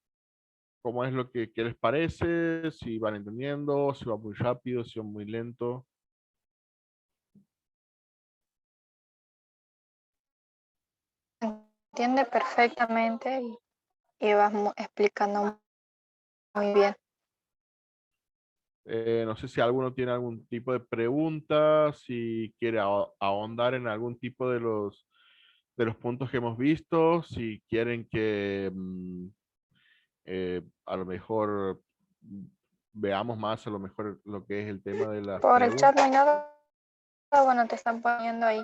cómo es lo que les parece, si van entendiendo, si va muy rápido, si va muy lento. Entiende perfectamente y vas explicando muy bien. No sé si alguno tiene algún tipo de pregunta, si quiere ahondar en algún tipo de los puntos que hemos visto, si quieren que a lo mejor veamos más a lo mejor lo que es el tema de las Por el preguntas. chat no hay nada, bueno, te están poniendo ahí.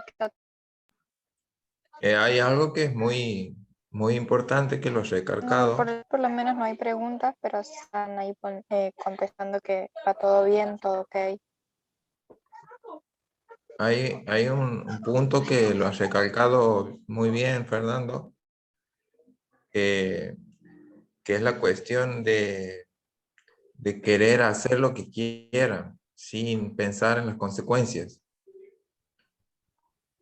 Hay algo que es muy, muy importante que lo he No, recalcado. por lo menos no hay preguntas, pero están ahí contestando que va todo bien, todo ok. Hay un punto que lo has recalcado muy bien, Fernando, que es la cuestión de querer hacer lo que quieran sin pensar en las consecuencias.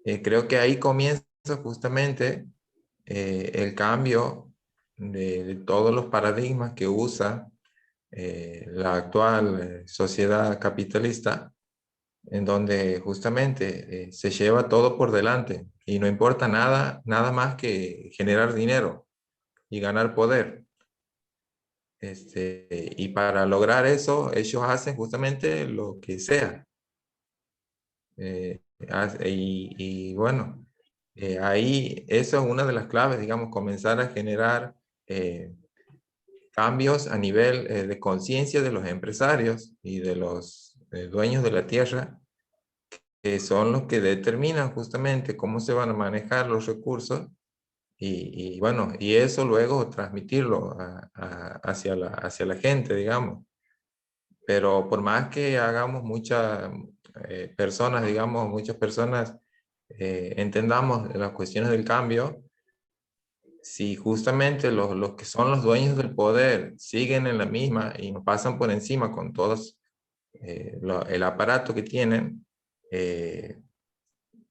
Creo que ahí comienza justamente el cambio de todos los paradigmas que usa la actual sociedad capitalista, en donde justamente se lleva todo por delante y no importa nada más que generar dinero y ganar poder. Y para lograr eso, ellos hacen justamente lo que sea. Y bueno, ahí eso es una de las claves, digamos, comenzar a generar cambios a nivel de conciencia de los empresarios y de los dueños de la tierra, que son los que determinan justamente cómo se van a manejar los recursos y bueno, y eso luego transmitirlo hacia la gente, digamos. Pero por más que hagamos muchas personas, digamos, muchas personas entendamos las cuestiones del cambio, si justamente los que son los dueños del poder siguen en la misma y nos pasan por encima con todos el aparato que tienen,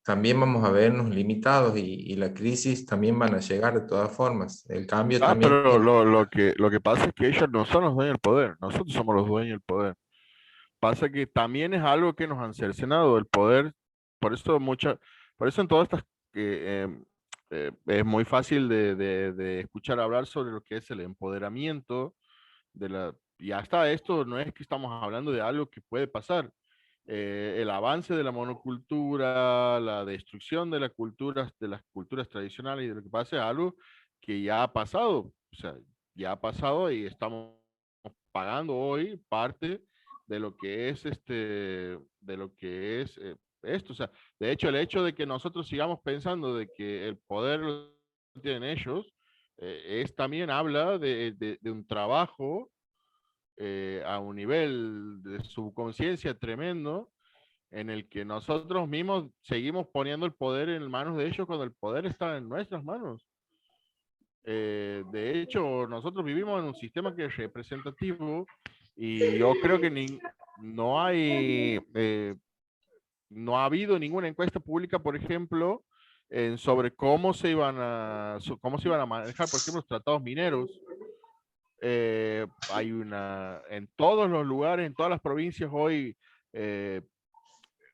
también vamos a vernos limitados y la crisis también van a llegar de todas formas. El cambio también Pero tiene... lo que pasa es que ellos no son los dueños del poder, nosotros somos los dueños del poder. Pasa que también es algo que nos han cercenado el poder, por eso por eso en todas estas es muy fácil de escuchar hablar sobre lo que es el empoderamiento y hasta esto no es que estamos hablando de algo que puede pasar. El avance de la monocultura, la destrucción de de las culturas tradicionales y de lo que pasa es algo que ya ha pasado, o sea, ya ha pasado y estamos pagando hoy parte de lo que es de lo que es esto, o sea, de hecho el hecho de que nosotros sigamos pensando de que el poder lo tienen ellos, es también habla de un trabajo a un nivel de subconsciencia tremendo en el que nosotros mismos seguimos poniendo el poder en manos de ellos cuando el poder está en nuestras manos. De hecho, nosotros vivimos en un sistema que es representativo y yo creo que no no ha habido ninguna encuesta pública, por ejemplo, sobre cómo se iban a manejar, por ejemplo, los tratados mineros. Hay en todos los lugares, en todas las provincias hoy, eh,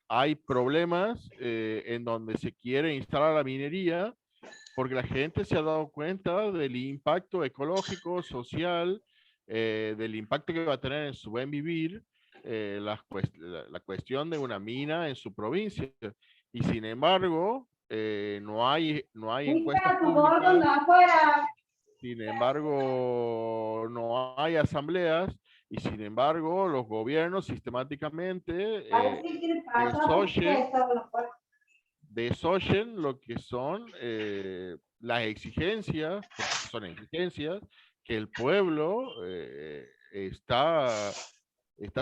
hay problemas en donde se quiere instalar la minería porque la gente se ha dado cuenta del impacto ecológico, social, del impacto que va a tener en su buen vivir, la cuestión de una mina en su provincia. Y sin embargo, no hay encuestas públicas, sin embargo, no hay asambleas y sin embargo los gobiernos sistemáticamente desoyen, desoyen lo que son las exigencias, porque son exigencias que el pueblo está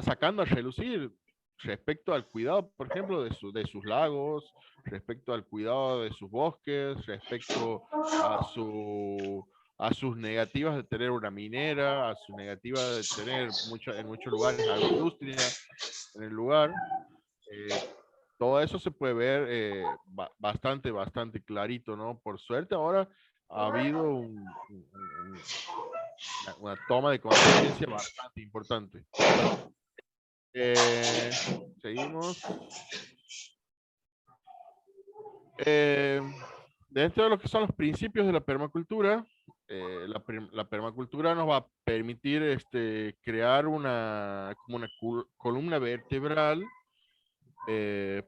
sacando a relucir respecto al cuidado, por ejemplo, de sus lagos, respecto al cuidado de sus bosques, respecto a sus negativas de tener una minera, a sus negativas de tener en muchos lugares agroindustria en el lugar. Todo eso se puede ver bastante clarito, ¿no? Por suerte ahora ha habido una toma de conciencia bastante importante. Seguimos. Dentro de lo que son los principios de la permacultura, la permacultura nos va a permitir crear como una columna vertebral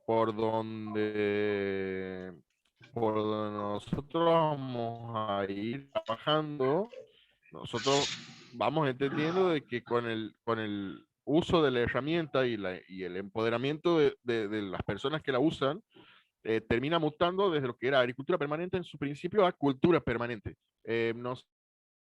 por donde nosotros vamos a ir trabajando. Nosotros vamos entendiendo de que con el uso de la herramienta y el empoderamiento de las personas que la usan, termina mutando desde lo que era agricultura permanente en su principio a cultura permanente. No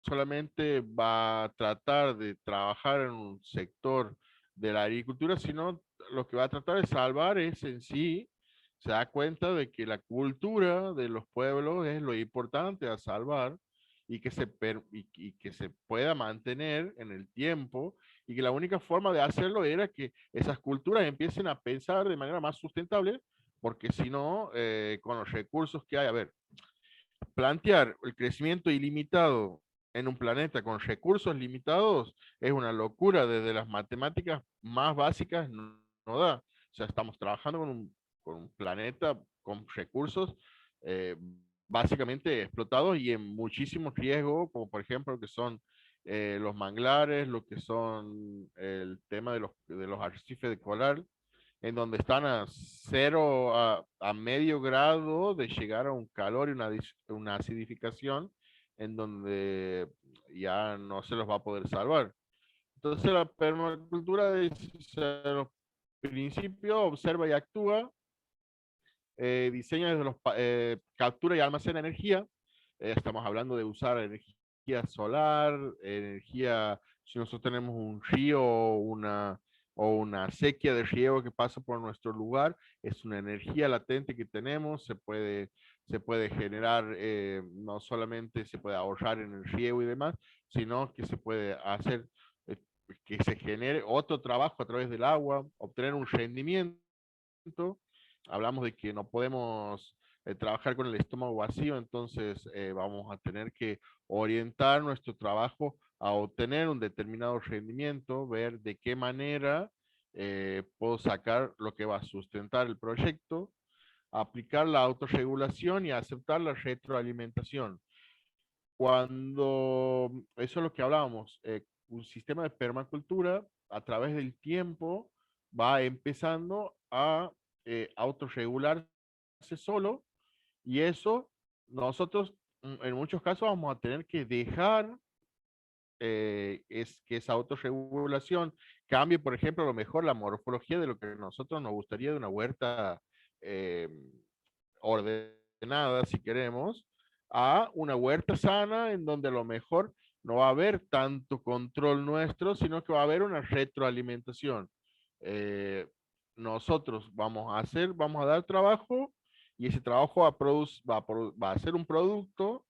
solamente va a tratar de trabajar en un sector de la agricultura, sino lo que va a tratar de salvar es en sí, se da cuenta de que la cultura de los pueblos es lo importante a salvar y y que se pueda mantener en el tiempo y que la única forma de hacerlo era que esas culturas empiecen a pensar de manera más sustentable, porque si no, con los recursos que hay, a ver, plantear el crecimiento ilimitado en un planeta con recursos limitados es una locura, desde las matemáticas más básicas no da. O sea, estamos trabajando con un planeta con recursos básicamente explotados y en muchísimo riesgo, como por ejemplo lo que son los manglares, lo que son el tema de los arrecifes de coral, en donde están a cero, a medio grado de llegar a un calor y una acidificación, en donde ya no se los va a poder salvar. Entonces la permacultura dice, los principios, observa y actúa, diseña desde captura y almacena energía. Estamos hablando de usar energía solar, energía, si nosotros tenemos un río o una sequía de riego que pasa por nuestro lugar, es una energía latente que tenemos, se puede generar, no solamente se puede ahorrar en el riego y demás, sino que se puede hacer que se genere otro trabajo a través del agua, obtener un rendimiento. Hablamos de que no podemos trabajar con el estómago vacío, entonces vamos a tener que orientar nuestro trabajo a obtener un determinado rendimiento, ver de qué manera puedo sacar lo que va a sustentar el proyecto, aplicar la autorregulación y aceptar la retroalimentación. Cuando, eso es lo que hablábamos, un sistema de permacultura a través del tiempo va empezando a autorregularse solo, y eso nosotros en muchos casos vamos a tener que dejar es que esa autorregulación cambie, por ejemplo, a lo mejor la morfología de lo que a nosotros nos gustaría de una huerta eh, ordenada, si queremos, a una huerta sana en donde a lo mejor no va a haber tanto control nuestro, sino que va a haber una retroalimentación. Eh, Nosotros vamos a dar trabajo, y ese trabajo va a ser un producto,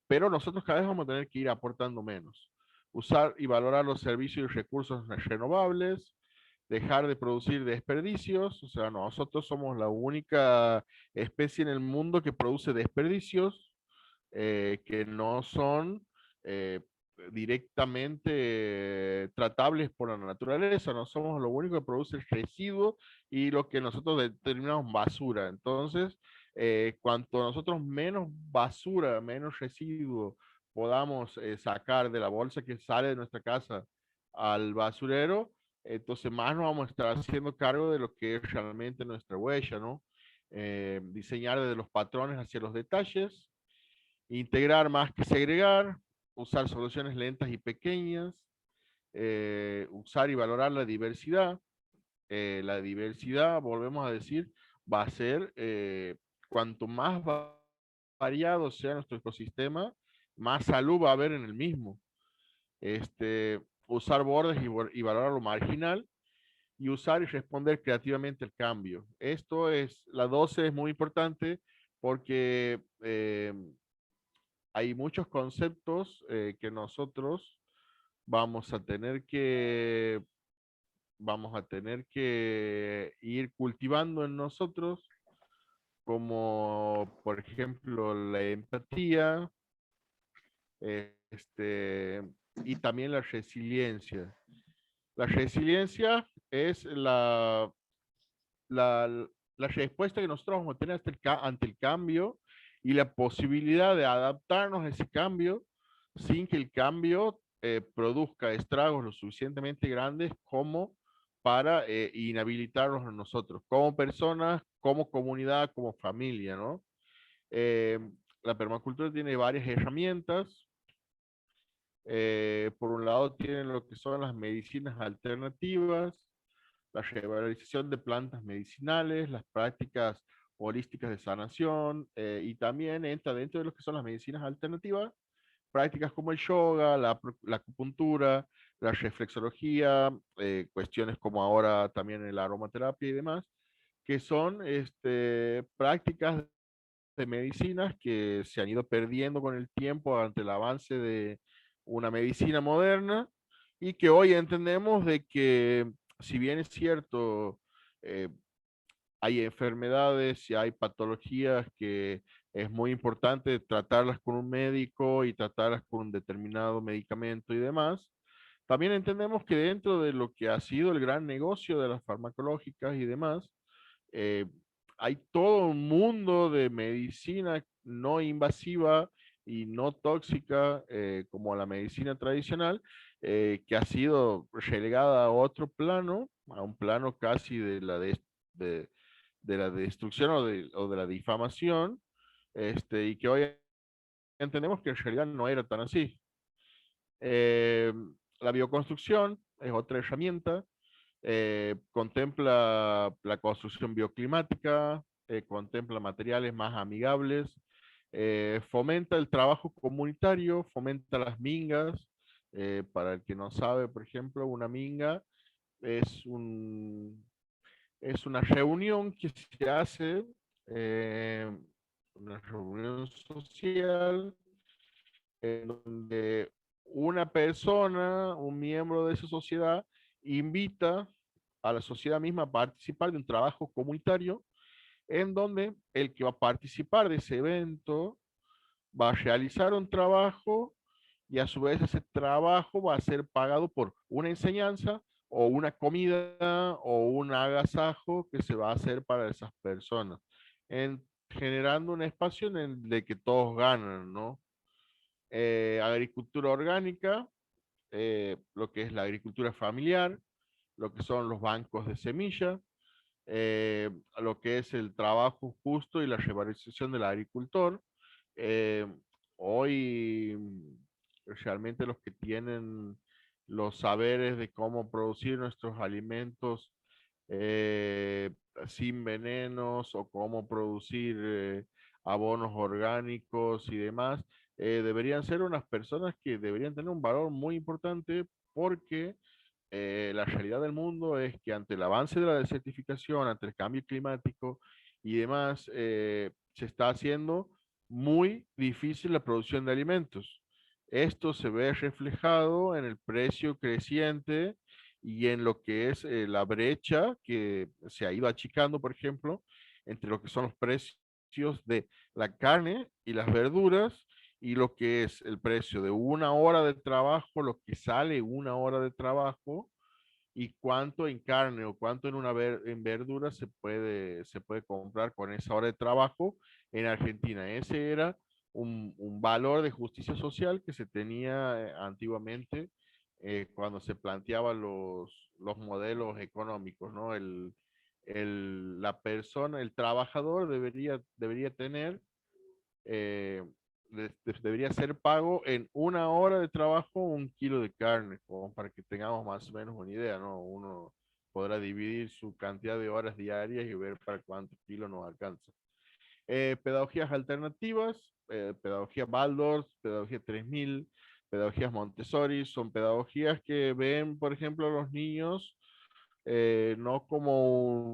pero nosotros cada vez vamos a tener que ir aportando menos. Usar y valorar los servicios y recursos renovables, dejar de producir desperdicios, o sea, nosotros somos la única especie en el mundo que produce desperdicios que no son eh, directamente tratables por la naturaleza, no somos lo único que produce el residuo y lo que nosotros determinamos basura. Entonces, cuanto nosotros menos basura, menos residuo podamos sacar de la bolsa que sale de nuestra casa al basurero, entonces más nos vamos a estar haciendo cargo de lo que es realmente nuestra huella, ¿no? Diseñar desde los patrones hacia los detalles, integrar más que segregar, usar soluciones lentas y pequeñas, usar y valorar la diversidad. La diversidad, volvemos a decir, va a ser, cuanto más variado sea nuestro ecosistema, más salud va a haber en el mismo. Usar bordes y valorar lo marginal, y usar y responder creativamente al cambio. La 12 es muy importante porque hay muchos conceptos que nosotros vamos a tener que ir cultivando en nosotros, como por ejemplo la empatía, y también la resiliencia. La resiliencia es la respuesta que nosotros vamos a tener ante el cambio, y la posibilidad de adaptarnos a ese cambio sin que el cambio produzca estragos lo suficientemente grandes como para inhabilitarnos a nosotros, como personas, como comunidad, como familia, ¿no? Eh, la permacultura tiene varias herramientas. Por un lado tienen lo que son las medicinas alternativas, la revalorización de plantas medicinales, las prácticas holísticas de sanación, y también entra dentro de lo que son las medicinas alternativas, prácticas como el yoga, la acupuntura, la reflexología, cuestiones como ahora también la aromaterapia y demás, que son prácticas de medicinas que se han ido perdiendo con el tiempo ante el avance de una medicina moderna, y que hoy entendemos de que, si bien es cierto, eh, hay enfermedades y hay patologías que es muy importante tratarlas con un médico y tratarlas con un determinado medicamento y demás, también entendemos que dentro de lo que ha sido el gran negocio de las farmacológicas y demás, eh, hay todo un mundo de medicina no invasiva y no tóxica, como la medicina tradicional, que ha sido relegada a otro plano, a un plano casi de la destrucción o de la difamación, y que hoy entendemos que en realidad no era tan así. Eh, la bioconstrucción es otra herramienta. Contempla la construcción bioclimática, contempla materiales más amigables, fomenta el trabajo comunitario, fomenta las mingas. Para el que no sabe, por ejemplo, una minga es es una reunión que se hace una reunión social en donde una persona, un miembro de esa sociedad, invita a la sociedad misma a participar de un trabajo comunitario en donde el que va a participar de ese evento va a realizar un trabajo y a su vez ese trabajo va a ser pagado por una enseñanza o una comida o un agasajo que se va a hacer para esas personas, generando un espacio en el de que todos ganan, ¿no? Agricultura orgánica, lo que es la agricultura familiar, lo que son los bancos de semilla, lo que es el trabajo justo y la revalorización del agricultor. Eh, Hoy realmente los que tienen los saberes de cómo producir nuestros alimentos eh, sin venenos o cómo producir abonos orgánicos y demás, deberían ser unas personas que deberían tener un valor muy importante porque la realidad del mundo es que ante el avance de la desertificación, ante el cambio climático y demás, se está haciendo muy difícil la producción de alimentos. Esto se ve reflejado en el precio creciente y en lo que es la brecha que se ha ido achicando, por ejemplo, entre lo que son los precios de la carne y las verduras y lo que es el precio de una hora de trabajo, lo que sale una hora de trabajo y cuánto en carne o cuánto en verdura se puede comprar con esa hora de trabajo en Argentina. Ese era un valor de justicia social que se tenía antiguamente cuando se planteaban los modelos económicos, ¿no? La persona, el trabajador debería tener eh, debería ser pago en una hora de trabajo 1 kilo de carne, como para que tengamos más o menos una idea, ¿no? Uno podrá dividir su cantidad de horas diarias y ver para cuántos kilos nos alcanza. Pedagogías alternativas, pedagogía Waldorf, pedagogía 3000, pedagogías Montessori, son pedagogías que ven, por ejemplo, a los niños no como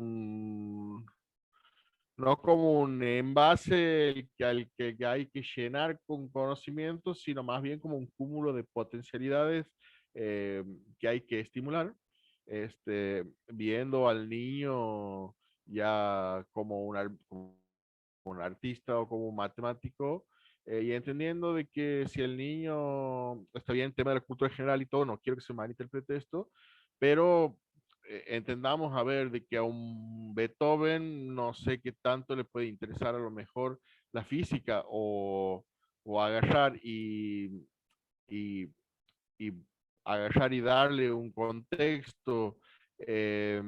un envase al que hay que llenar con conocimientos, sino más bien como un cúmulo de potencialidades que hay que estimular, viendo al niño ya como un artista o como un matemático, y entendiendo de que si el niño está bien el tema de la cultura general y todo, no quiero que se malinterprete esto, pero entendamos a ver de que a un Beethoven no sé qué tanto le puede interesar a lo mejor la física o agarrar y, y agarrar y darle un contexto eh,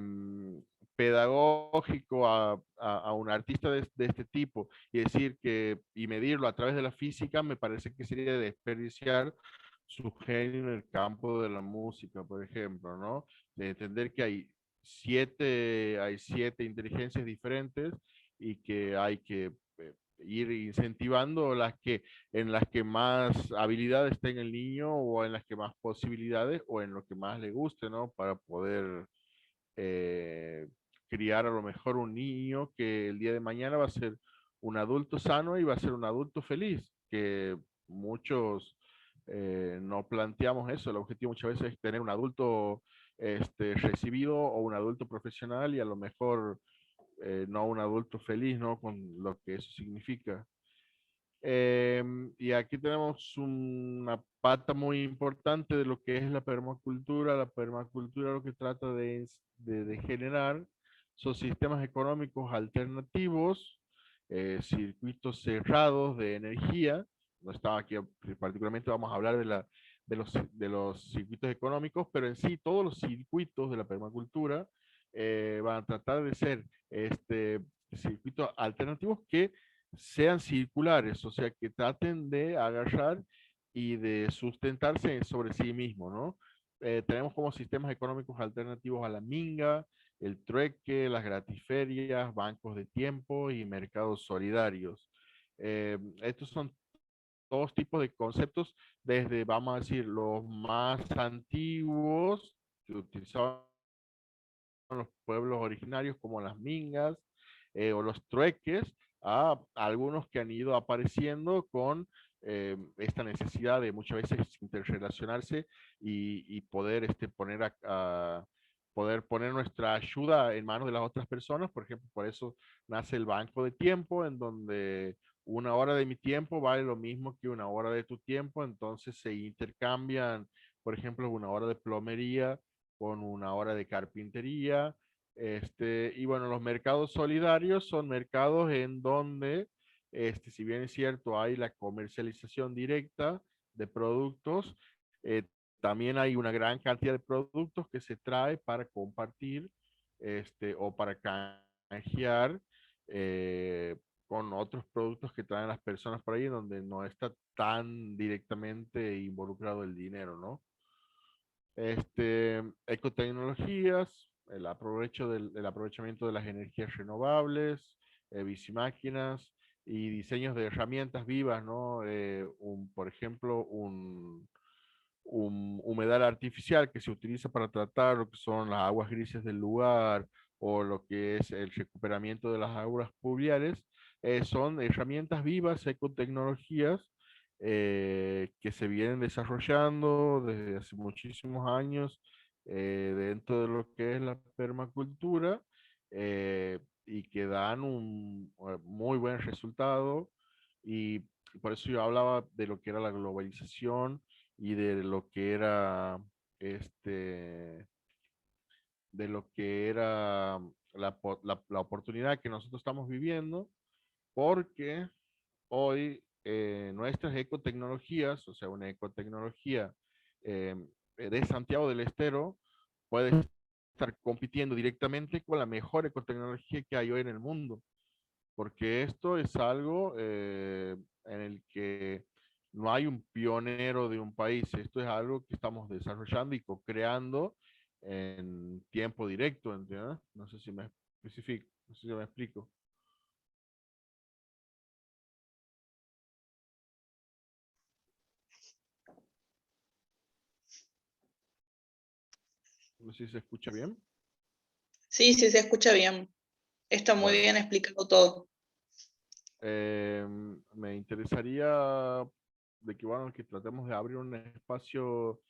pedagógico a un artista de este tipo y decir que y medirlo a través de la física me parece que sería desperdiciar su genio en el campo de la música, por ejemplo, ¿no? De entender que hay siete inteligencias diferentes y que hay que ir incentivando en las que más habilidades tenga el niño o en las que más posibilidades o en lo que más le guste, ¿no? Para poder eh, criar a lo mejor un niño que el día de mañana va a ser un adulto sano y va a ser un adulto feliz, que muchos no planteamos eso. El objetivo muchas veces es tener un adulto recibido o un adulto profesional y a lo mejor no un adulto feliz, ¿no? Con lo que eso significa. Y aquí tenemos una pata muy importante de lo que es la permacultura. La permacultura lo que trata de generar son sistemas económicos alternativos, circuitos cerrados de energía. No estaba aquí, particularmente vamos a hablar de los circuitos económicos, pero en sí todos los circuitos de la permacultura van a tratar de ser circuitos alternativos que sean circulares, o sea, que traten de agarrar y de sustentarse sobre sí mismo, ¿no? Tenemos como sistemas económicos alternativos a la minga, el trueque, las gratiferias, bancos de tiempo y mercados solidarios. Estos son todos tipos de conceptos, desde, vamos a decir, los más antiguos que utilizaban los pueblos originarios como las mingas o los trueques, a algunos que han ido apareciendo con esta necesidad de muchas veces interrelacionarse y poder poder poner nuestra ayuda en manos de las otras personas. Por ejemplo, por eso nace el banco de tiempo, en donde una hora de mi tiempo vale lo mismo que una hora de tu tiempo, entonces se intercambian, por ejemplo, una hora de plomería con una hora de carpintería. Y bueno, los mercados solidarios son mercados en donde, si bien es cierto, hay la comercialización directa de productos, eh, también hay una gran cantidad de productos que se trae para compartir, o para canjear, con otros productos que traen las personas por ahí, donde no está tan directamente involucrado el dinero, ¿no? Ecotecnologías, el aprovechamiento de las energías renovables, bicimáquinas y diseños de herramientas vivas, ¿no? Por ejemplo, un humedal artificial que se utiliza para tratar lo que son las aguas grises del lugar o lo que es el recuperamiento de las aguas pluviales, son herramientas vivas, ecotecnologías, que se vienen desarrollando desde hace muchísimos años, dentro de lo que es la permacultura, y que dan un muy buen resultado. Y por eso yo hablaba de lo que era la globalización y de lo que era este de lo que era la oportunidad que nosotros estamos viviendo, porque hoy, nuestras ecotecnologías, o sea, una ecotecnología eh, de Santiago del Estero puede estar compitiendo directamente con la mejor ecotecnología que hay hoy en el mundo, porque esto es algo, en el que no hay un pionero de un país, esto es algo que estamos desarrollando y co-creando en tiempo directo, ¿entiendes? No sé si me especifico, no sé si me explico. No sé si se escucha bien. Sí, sí, se escucha bien. Está muy Bueno, bien explicado todo. me interesaría de que, bueno, que tratemos de abrir un espacio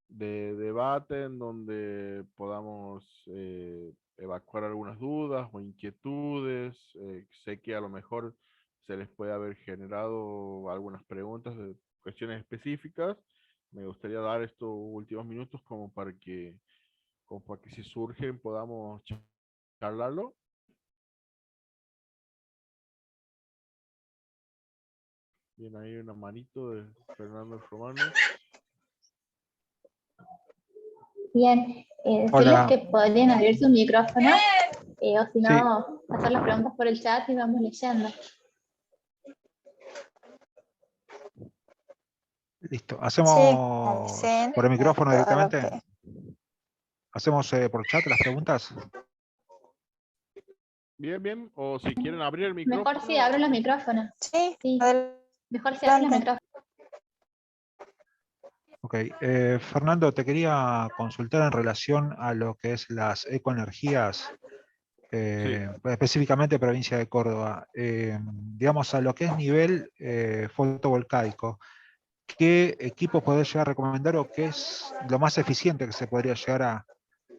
de debate en donde podamos evacuar algunas dudas o inquietudes. Sé que a lo mejor se les puede haber generado algunas preguntas de cuestiones específicas. Me gustaría dar estos últimos minutos como para que si surgen podamos charlarlo. Bien, ahí una manito de Fernando Romano. Bien, decirles Hola. que podrían abrir su micrófono o si Sí. no, hacer las preguntas por el chat y vamos leyendo. Listo. Sí, ¿Hacemos avisen por el micrófono todo lo directamente? que... ¿Hacemos por chat las preguntas? Bien, bien. O si quieren abrir el Mejor si micrófono. abren los micrófonos. Sí, Sí, adelante. mejor si abren los micrófonos. Ok. Fernando, te quería consultar en relación a lo que es las ecoenergías, específicamente provincia de Córdoba. Digamos, a lo que es nivel fotovoltaico, ¿qué equipo podés llegar a recomendar o qué es lo más eficiente que se podría llegar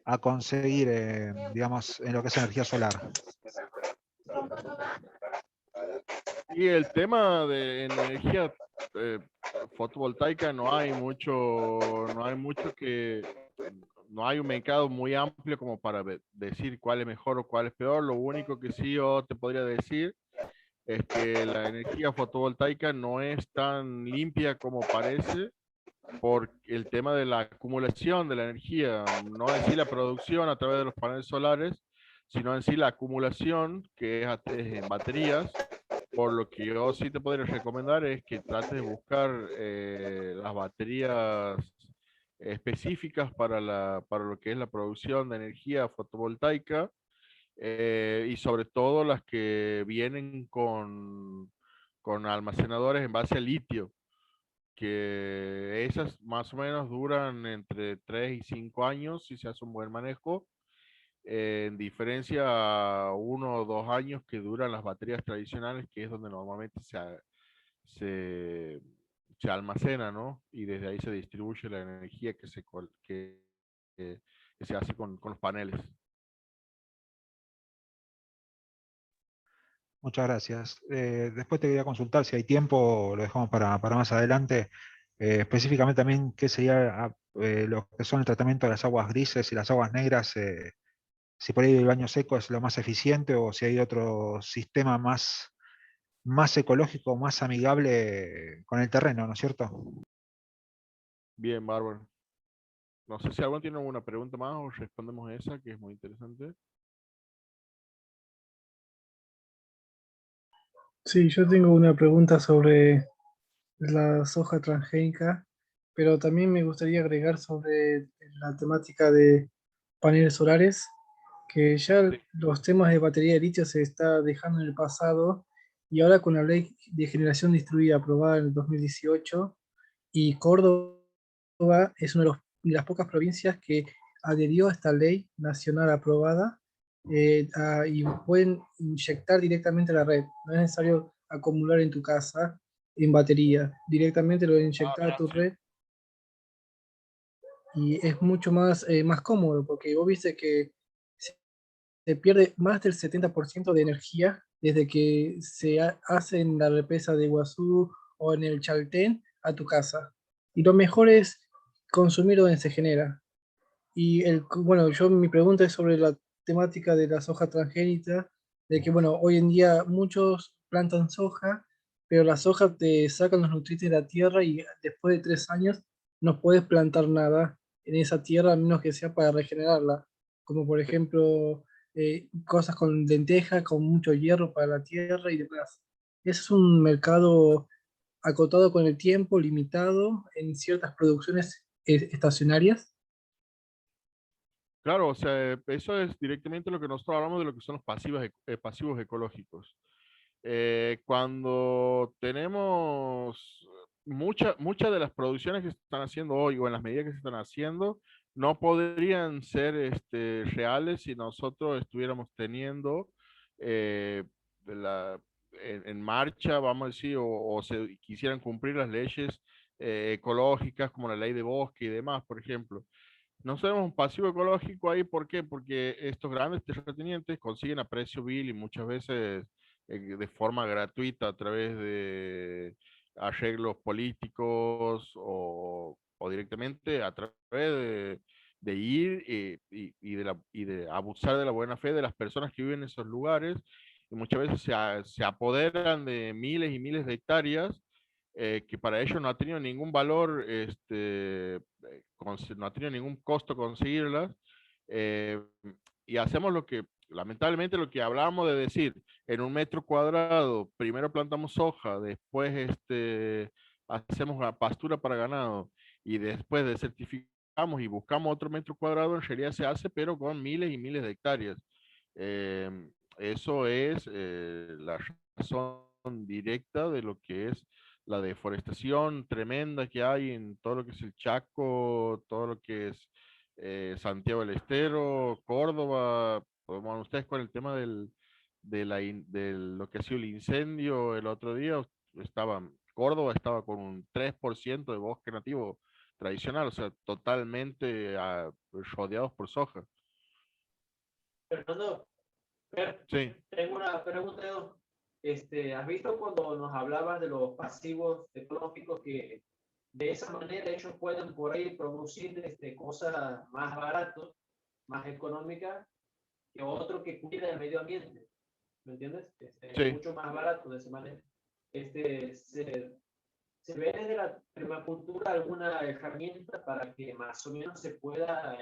a conseguir, digamos, en lo que es energía solar? Y el tema de energía fotovoltaica no hay mucho no hay un mercado muy amplio como para decir cuál es mejor o cuál es peor. Lo único que sí yo te podría decir es que la energía fotovoltaica no es tan limpia como parece, por el tema de la acumulación de la energía, no en sí la producción a través de los paneles solares, sino en sí la acumulación, que es en baterías. Por lo que yo sí te podría recomendar es que trates de buscar las baterías específicas para lo que es la producción de energía fotovoltaica, y sobre todo las que vienen con almacenadores en base a litio, que esas más o menos duran entre 3 y 5 años si se hace un buen manejo. en diferencia a 1 o 2 años que duran las baterías tradicionales, que es donde normalmente se, se almacena, ¿no? Y desde ahí se distribuye la energía que se hace con los paneles. Muchas gracias. Después te quería consultar si hay tiempo, lo dejamos para más adelante. Específicamente también qué sería lo que son el tratamiento de las aguas grises y las aguas negras, si por ahí el baño seco es lo más eficiente o si hay otro sistema más ecológico, más amigable con el terreno, ¿no es cierto? Bien, bárbaro. No sé si alguien tiene alguna pregunta más o respondemos a esa, que es muy interesante. Sí, yo tengo una pregunta sobre la soja transgénica, pero también me gustaría agregar sobre la temática de paneles solares, que ya Sí. los temas de batería de litio se está dejando en el pasado y ahora con la ley de generación distribuida aprobada en el 2018 y Córdoba es una de las pocas provincias que adherió a esta ley nacional aprobada y pueden inyectar directamente a la red. No es necesario acumular en tu casa en batería. Directamente lo inyectar a tu red y es mucho más cómodo porque vos viste que se pierde más del 70% de energía desde que se hace en la represa de Iguazú o en el Chaltén a tu casa. Y lo mejor es consumir donde se genera. Y bueno, mi pregunta es sobre la temática de la soja transgénica, de que bueno, hoy en día muchos plantan soja, pero la soja te sacan los nutrientes de la tierra y después de 3 años no puedes plantar nada en esa tierra a menos que sea para regenerarla, como por ejemplo cosas con lenteja, con mucho hierro para la tierra y demás. Ese es un mercado acotado con el tiempo, limitado en ciertas producciones estacionarias. Claro, o sea, eso es directamente lo que nosotros hablamos de lo que son los pasivos ecológicos. Cuando tenemos muchas de las producciones que se están haciendo hoy o en las medidas que se están haciendo, no podrían ser reales si nosotros estuviéramos teniendo eh, en marcha, vamos a decir, o se quisieran cumplir las leyes ecológicas como la ley de bosque y demás, por ejemplo. No tenemos un pasivo ecológico ahí, ¿por qué? Porque estos grandes terratenientes consiguen a precio vil y muchas veces de forma gratuita a través de arreglos políticos o directamente a través de ir y de abusar de la buena fe de las personas que viven en esos lugares y muchas veces se apoderan de miles y miles de hectáreas que para ellos no ha tenido ningún valor, no ha tenido ningún costo conseguirlas, eh, y hacemos lamentablemente lo que hablábamos de decir, en 1 metro cuadrado, primero plantamos soja, después hacemos la pastura para ganado, y después desertificamos y buscamos otro 1 metro cuadrado, en realidad se hace, pero con miles y miles de hectáreas. Eso es la razón directa de lo que es la deforestación tremenda que hay en todo lo que es el Chaco, todo lo que es Santiago del Estero, Córdoba. Bueno, ustedes con el tema de lo que ha sido el incendio el otro día, Córdoba estaba con un 3% de bosque nativo tradicional, o sea, totalmente rodeados por soja. Fernando, Sí. tengo una pregunta. ¿Has visto cuando nos hablabas de los pasivos ecológicos que de esa manera ellos pueden por ahí producir cosas más baratas, más económicas que otro que cuida el medio ambiente? ¿Me entiendes? Sí. Mucho más barato de esa manera. ¿Se ve desde la permacultura alguna herramienta para que más o menos se pueda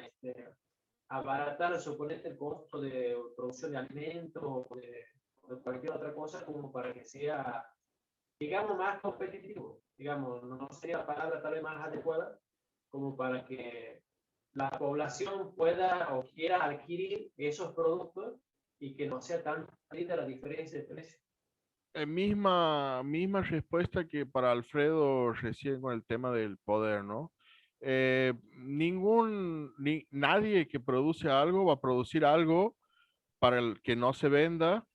abaratar, suponete, el costo de producción de alimentos o de cualquier otra cosa como para que sea, digamos, más competitivo? Digamos, no sería la palabra tal vez más adecuada, como para que la población pueda o quiera adquirir esos productos y que no sea tan grande la diferencia de precio. Misma respuesta que para Alfredo recién con el tema del poder, ¿no? nadie que produce algo va a producir algo para el que no se venda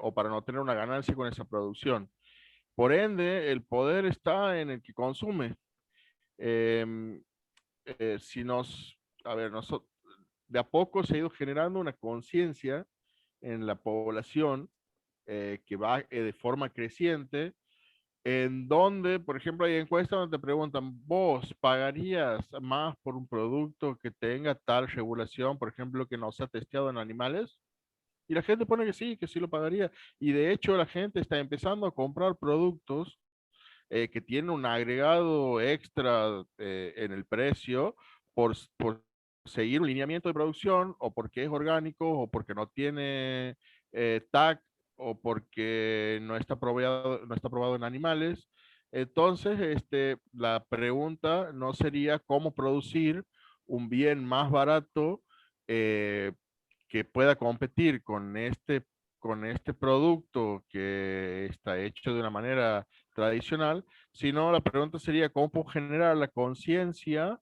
o para no tener una ganancia con esa producción. Por ende, el poder está en el que consume. Em, si nos, a ver, de a poco se ha ido generando una conciencia en la población que va de forma creciente, en donde, por ejemplo, hay encuestas donde te preguntan, ¿vos pagarías más por un producto que tenga tal regulación, por ejemplo, que no sea testeado en animales? Y la gente pone que sí lo pagaría. Y de hecho la gente está empezando a comprar productos que tienen un agregado extra en el precio por seguir un lineamiento de producción o porque es orgánico o porque no tiene TAC o porque no está probado en animales. Entonces, la pregunta no sería cómo producir un bien más barato que pueda competir con este producto que está hecho de una manera tradicional, sino la pregunta sería cómo generar la conciencia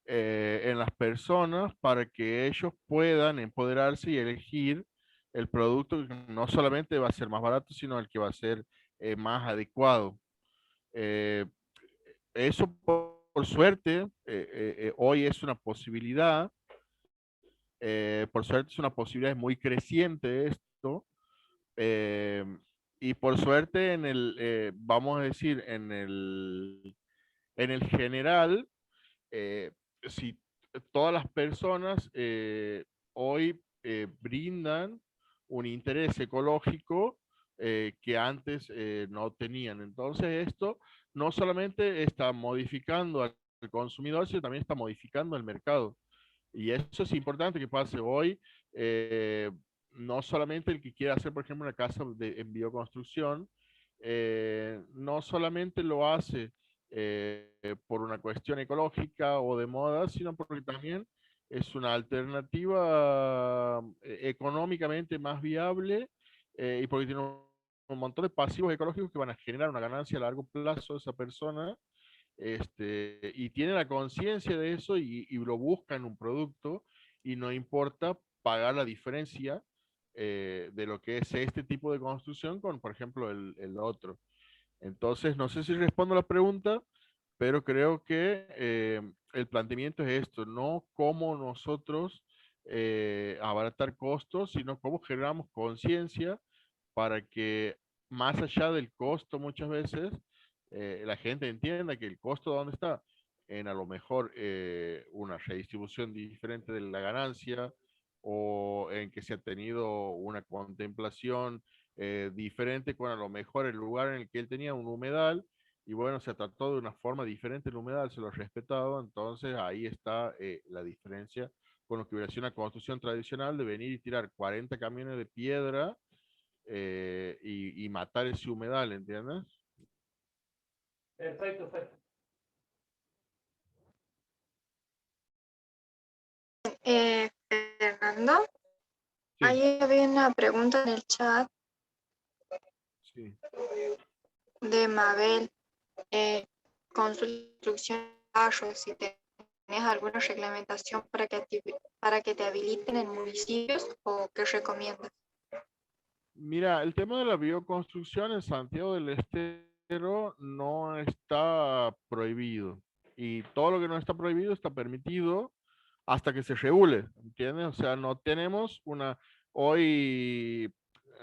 en las personas para que ellos puedan empoderarse y elegir el producto que no solamente va a ser más barato, sino el que va a ser más adecuado. Eh, Eso por suerte, hoy es una posibilidad, por suerte es una posibilidad muy creciente esto, eh, y por suerte vamos a decir, en el general, si todas las personas hoy brindan un interés ecológico que antes no tenían. Entonces esto no solamente está modificando al consumidor, sino también está modificando el mercado. Y eso es importante que pase hoy. No solamente el que quiera hacer, por ejemplo, una casa en bioconstrucción, no solamente lo hace por una cuestión ecológica o de moda, sino porque también es una alternativa económicamente más viable y porque tiene un montón de pasivos ecológicos que van a generar una ganancia a largo plazo de esa persona, y tiene la conciencia de eso y lo busca en un producto y no importa pagar la diferencia de lo que es este tipo de construcción con, por ejemplo, el otro. Entonces, no sé si respondo a la pregunta, pero creo que el planteamiento es esto, no cómo nosotros abaratar costos, sino cómo generamos conciencia para que más allá del costo muchas veces, la gente entienda que el costo ¿dónde está? En a lo mejor una redistribución diferente de la ganancia o en que se ha tenido una contemplación diferente con a lo mejor el lugar en el que él tenía un humedal y bueno, se trató de una forma diferente el humedal, se lo ha respetado, entonces ahí está la diferencia con lo que hubiera sido una construcción tradicional de venir y tirar 40 camiones de piedra y matar ese humedal, ¿entiendes? Perfecto, perfecto. Fernando, Sí. ahí había una pregunta en el chat Sí. de Mabel. Con su instrucción, si tenés alguna reglamentación para que te habiliten en municipios o qué recomiendas. Mira, el tema de la bioconstrucción en Santiago del Estero no está prohibido. Y todo lo que no está prohibido está permitido hasta que se regule, ¿entiendes? O sea, no tenemos hoy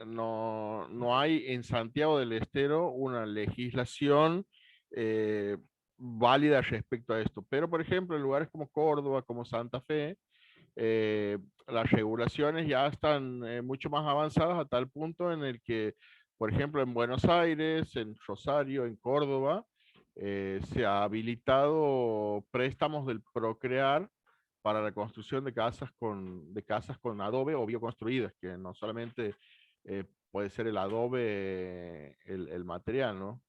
no hay en Santiago del Estero una legislación válida respecto a esto. Pero, por ejemplo, en lugares como Córdoba, como Santa Fe, las regulaciones ya están mucho más avanzadas a tal punto en el que, por ejemplo, en Buenos Aires, en Rosario, en Córdoba, se ha habilitado préstamos del Procrear para la construcción de casas con adobe o bioconstruidas, que no solamente puede ser el adobe el material, ¿no?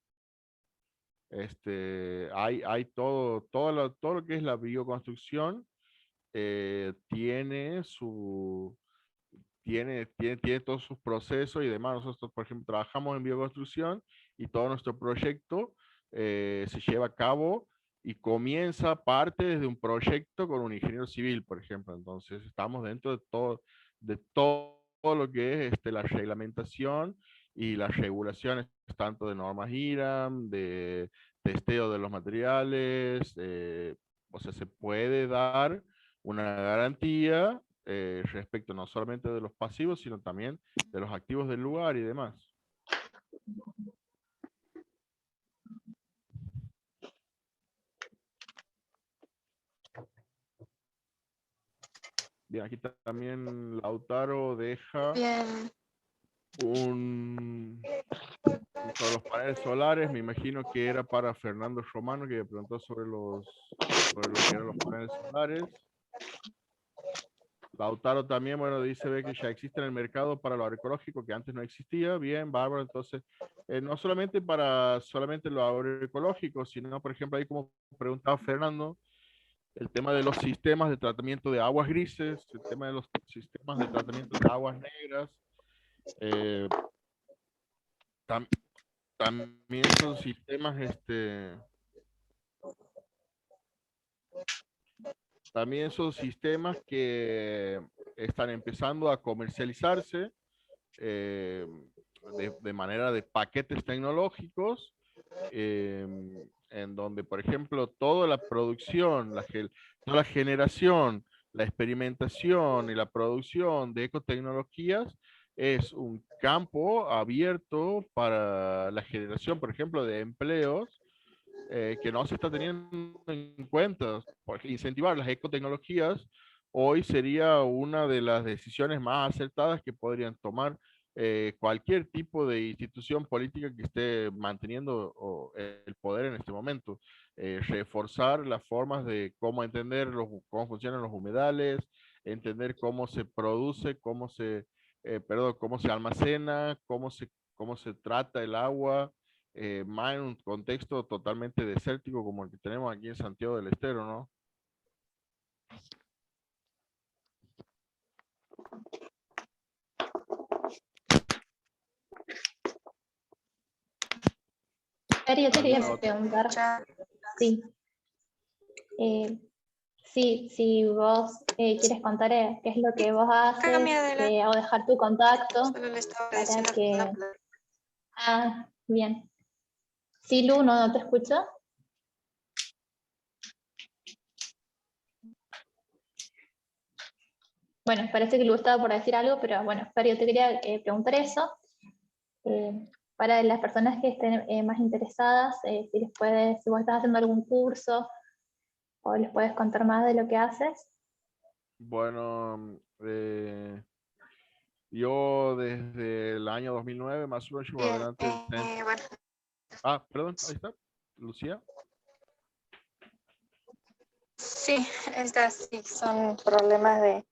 Hay todo lo que es la bioconstrucción tiene tiene todos sus procesos y demás. Nosotros, por ejemplo, trabajamos en bioconstrucción y todo nuestro proyecto se lleva a cabo y comienza parte desde un proyecto con un ingeniero civil, por ejemplo. Entonces estamos dentro de todo lo que es la reglamentación y las regulaciones, tanto de normas IRAM, de testeo de los materiales, o sea, se puede dar una garantía respecto no solamente de los pasivos, sino también de los activos del lugar y demás. Bien, aquí también Lautaro deja Bien. sobre los paneles solares. Me imagino que era para Fernando Romano, que me preguntó sobre lo que eran los paneles solares. Lautaro también, bueno, dice ve que ya existe en el mercado para lo agroecológico, que antes no existía. Bien, bárbaro. Entonces, no solamente para lo agroecológico, sino, por ejemplo, ahí como preguntaba Fernando, el tema de los sistemas de tratamiento de aguas grises, el tema de los sistemas de tratamiento de aguas negras, también son sistemas, también son sistemas que están empezando a comercializarse de manera de paquetes tecnológicos, en donde, por ejemplo, toda la producción, toda la generación, la experimentación y la producción de ecotecnologías es un campo abierto para la generación, por ejemplo, de empleos que no se está teniendo en cuenta. Porque incentivar las ecotecnologías hoy sería una de las decisiones más acertadas que podrían tomar cualquier tipo de institución política que esté manteniendo el poder en este momento. Reforzar las formas de cómo entender cómo funcionan los humedales, entender cómo se produce, cómo se almacena, cómo se trata el agua, más en un contexto totalmente desértico como el que tenemos aquí en Santiago del Estero, ¿no? Pero yo te quería preguntar, sí, si vos quieres contar qué es lo que vos haces, o dejar tu contacto para que... Ah, bien. Sí, Lu, ¿no te escucho? Bueno, parece que Lu estaba por decir algo, pero bueno, Fer, yo te quería preguntar eso. Para las personas que estén más interesadas, si vos estás haciendo algún curso o les puedes contar más de lo que haces. Bueno, yo desde el año 2009 más o menos llevo adelante el centro. Bueno. Ah, perdón, ahí está, Lucía. Sí, estas sí son problemas de...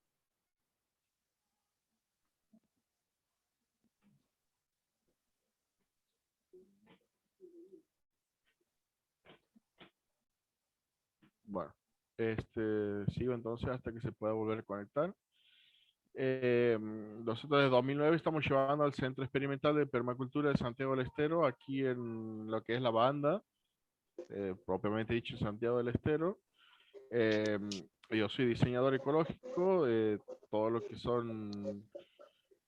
Bueno, sigo entonces hasta que se pueda volver a conectar. Nosotros desde 2009 estamos llevando al Centro Experimental de Permacultura de Santiago del Estero, aquí en lo que es la banda, propiamente dicho Santiago del Estero. Yo soy diseñador ecológico, todo lo que son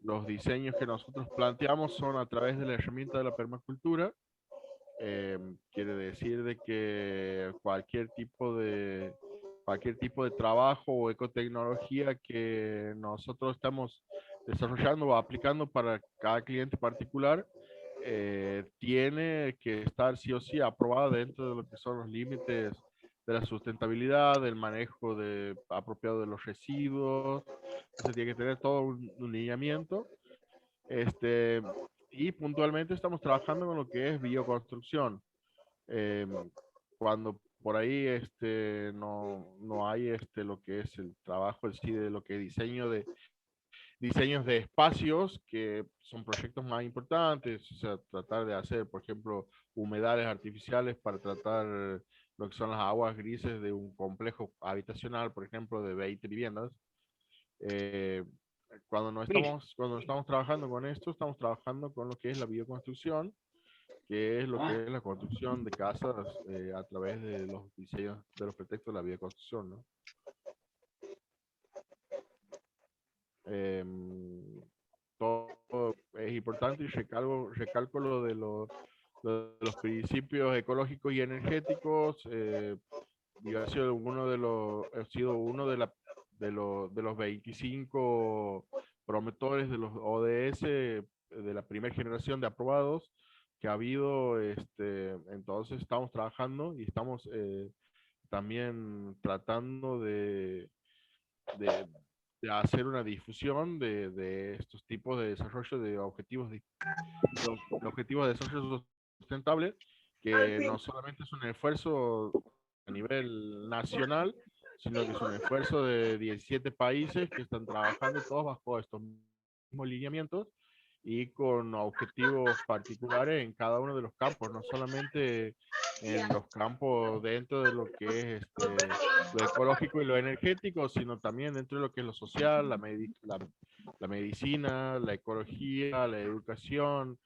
los diseños que nosotros planteamos son a través de la herramienta de la permacultura. Quiere decir de que cualquier tipo de trabajo o ecotecnología que nosotros estamos desarrollando o aplicando para cada cliente particular tiene que estar sí o sí aprobada dentro de lo que son los límites de la sustentabilidad, del manejo apropiado de los residuos. Entonces tiene que tener todo un lineamiento. Y puntualmente estamos trabajando con lo que es bioconstrucción. Cuando por ahí no hay lo que es el trabajo en sí de lo que es diseños de espacios, que son proyectos más importantes, o sea, tratar de hacer, por ejemplo, humedales artificiales para tratar lo que son las aguas grises de un complejo habitacional, por ejemplo, de 20 viviendas. Cuando estamos trabajando con esto, estamos trabajando con lo que es la bioconstrucción, que es lo que es la construcción de casas a través de los diseños, de los pretextos de la bioconstrucción, ¿no? Todo es importante y recalco lo de los principios ecológicos y energéticos. Yo he sido uno de los 25 promotores de los ODS de la primera generación de aprobados que ha habido. Entonces estamos trabajando y estamos también tratando de hacer una difusión de estos tipos de desarrollo de objetivos de desarrollo sustentable, que no solamente es un esfuerzo a nivel nacional, sino que es un esfuerzo de 17 países que están trabajando todos bajo estos mismos lineamientos y con objetivos particulares en cada uno de los campos, no solamente en los campos dentro de lo que es lo ecológico y lo energético, sino también dentro de lo que es lo social, la medicina, la ecología, la educación,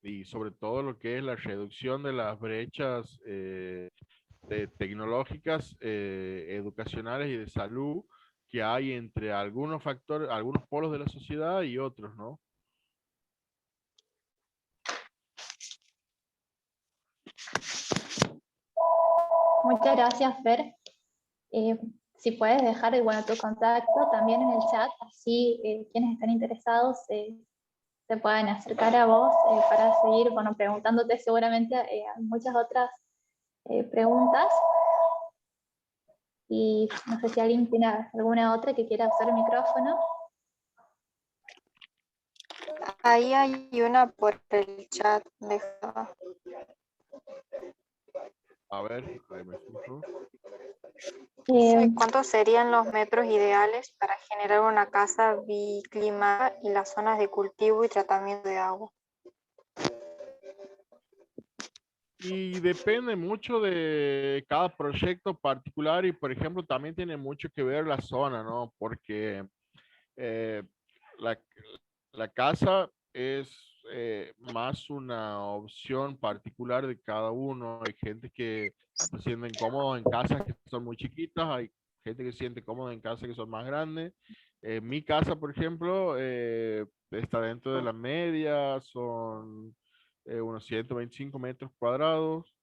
y sobre todo lo que es la reducción de las brechas tecnológicas, educacionales y de salud que hay entre algunos factores, algunos polos de la sociedad y otros, ¿no? Muchas gracias, Fer. Si puedes dejar tu contacto también en el chat, así quienes están interesados se pueden acercar a vos para seguir preguntándote seguramente muchas otras preguntas. Y no sé si alguien tiene alguna otra que quiera usar el micrófono. Ahí hay una por el chat. Deja. A ver, ahí me fijo. ¿Cuántos serían los metros ideales para generar una casa biclimada y las zonas de cultivo y tratamiento de agua? Y depende mucho de cada proyecto particular y, por ejemplo, también tiene mucho que ver la zona, ¿no? Porque la casa es más una opción particular de cada uno. Hay gente que se sienten cómodos en casas que son muy chiquitas, hay gente que se siente cómoda en casas que son más grandes. Mi casa, por ejemplo, está dentro de la media, son unos 125 metros cuadrados.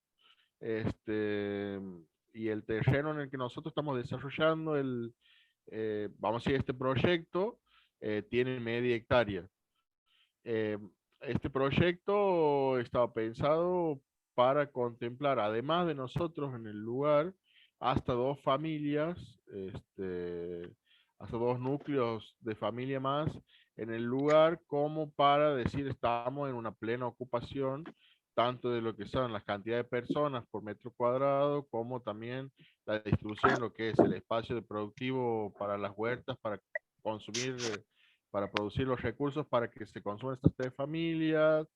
Y el terreno en el que nosotros estamos desarrollando vamos a decir, este proyecto tiene media hectárea. Este proyecto estaba pensado para contemplar, además de nosotros en el lugar, hasta 2 familias, hasta 2 núcleos de familia más en el lugar, como para decir estamos en una plena ocupación, tanto de lo que son las cantidades de personas por metro cuadrado, como también la distribución en lo que es el espacio de productivo para las huertas, para consumir, para producir los recursos para que se consuman estas 3 familias.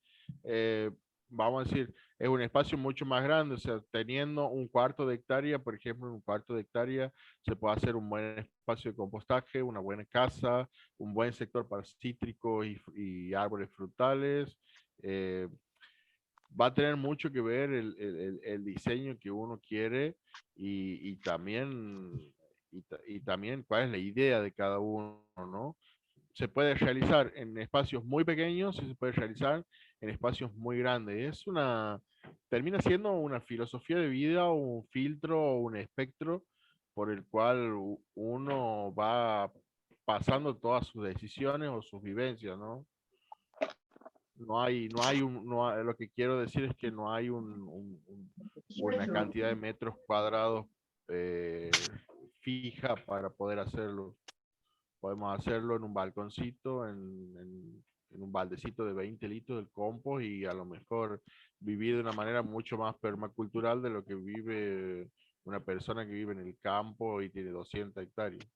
Vamos a decir, es un espacio mucho más grande, o sea, teniendo un cuarto de hectárea, por ejemplo, en un cuarto de hectárea se puede hacer un buen espacio de compostaje, una buena casa, un buen sector para cítricos y árboles frutales. Va a tener mucho que ver el diseño que uno quiere y también cuál es la idea de cada uno, ¿no? Se puede realizar en espacios muy pequeños y se puede realizar en espacios muy grandes. Termina siendo una filosofía de vida, o un filtro o un espectro por el cual uno va pasando todas sus decisiones o sus vivencias, ¿no? Lo que quiero decir es que no hay una cantidad de metros cuadrados fija para poder hacerlo. Podemos hacerlo en un balconcito, en un baldecito de 20 litros del compost y a lo mejor vivir de una manera mucho más permacultural de lo que vive una persona que vive en el campo y tiene 200 hectáreas.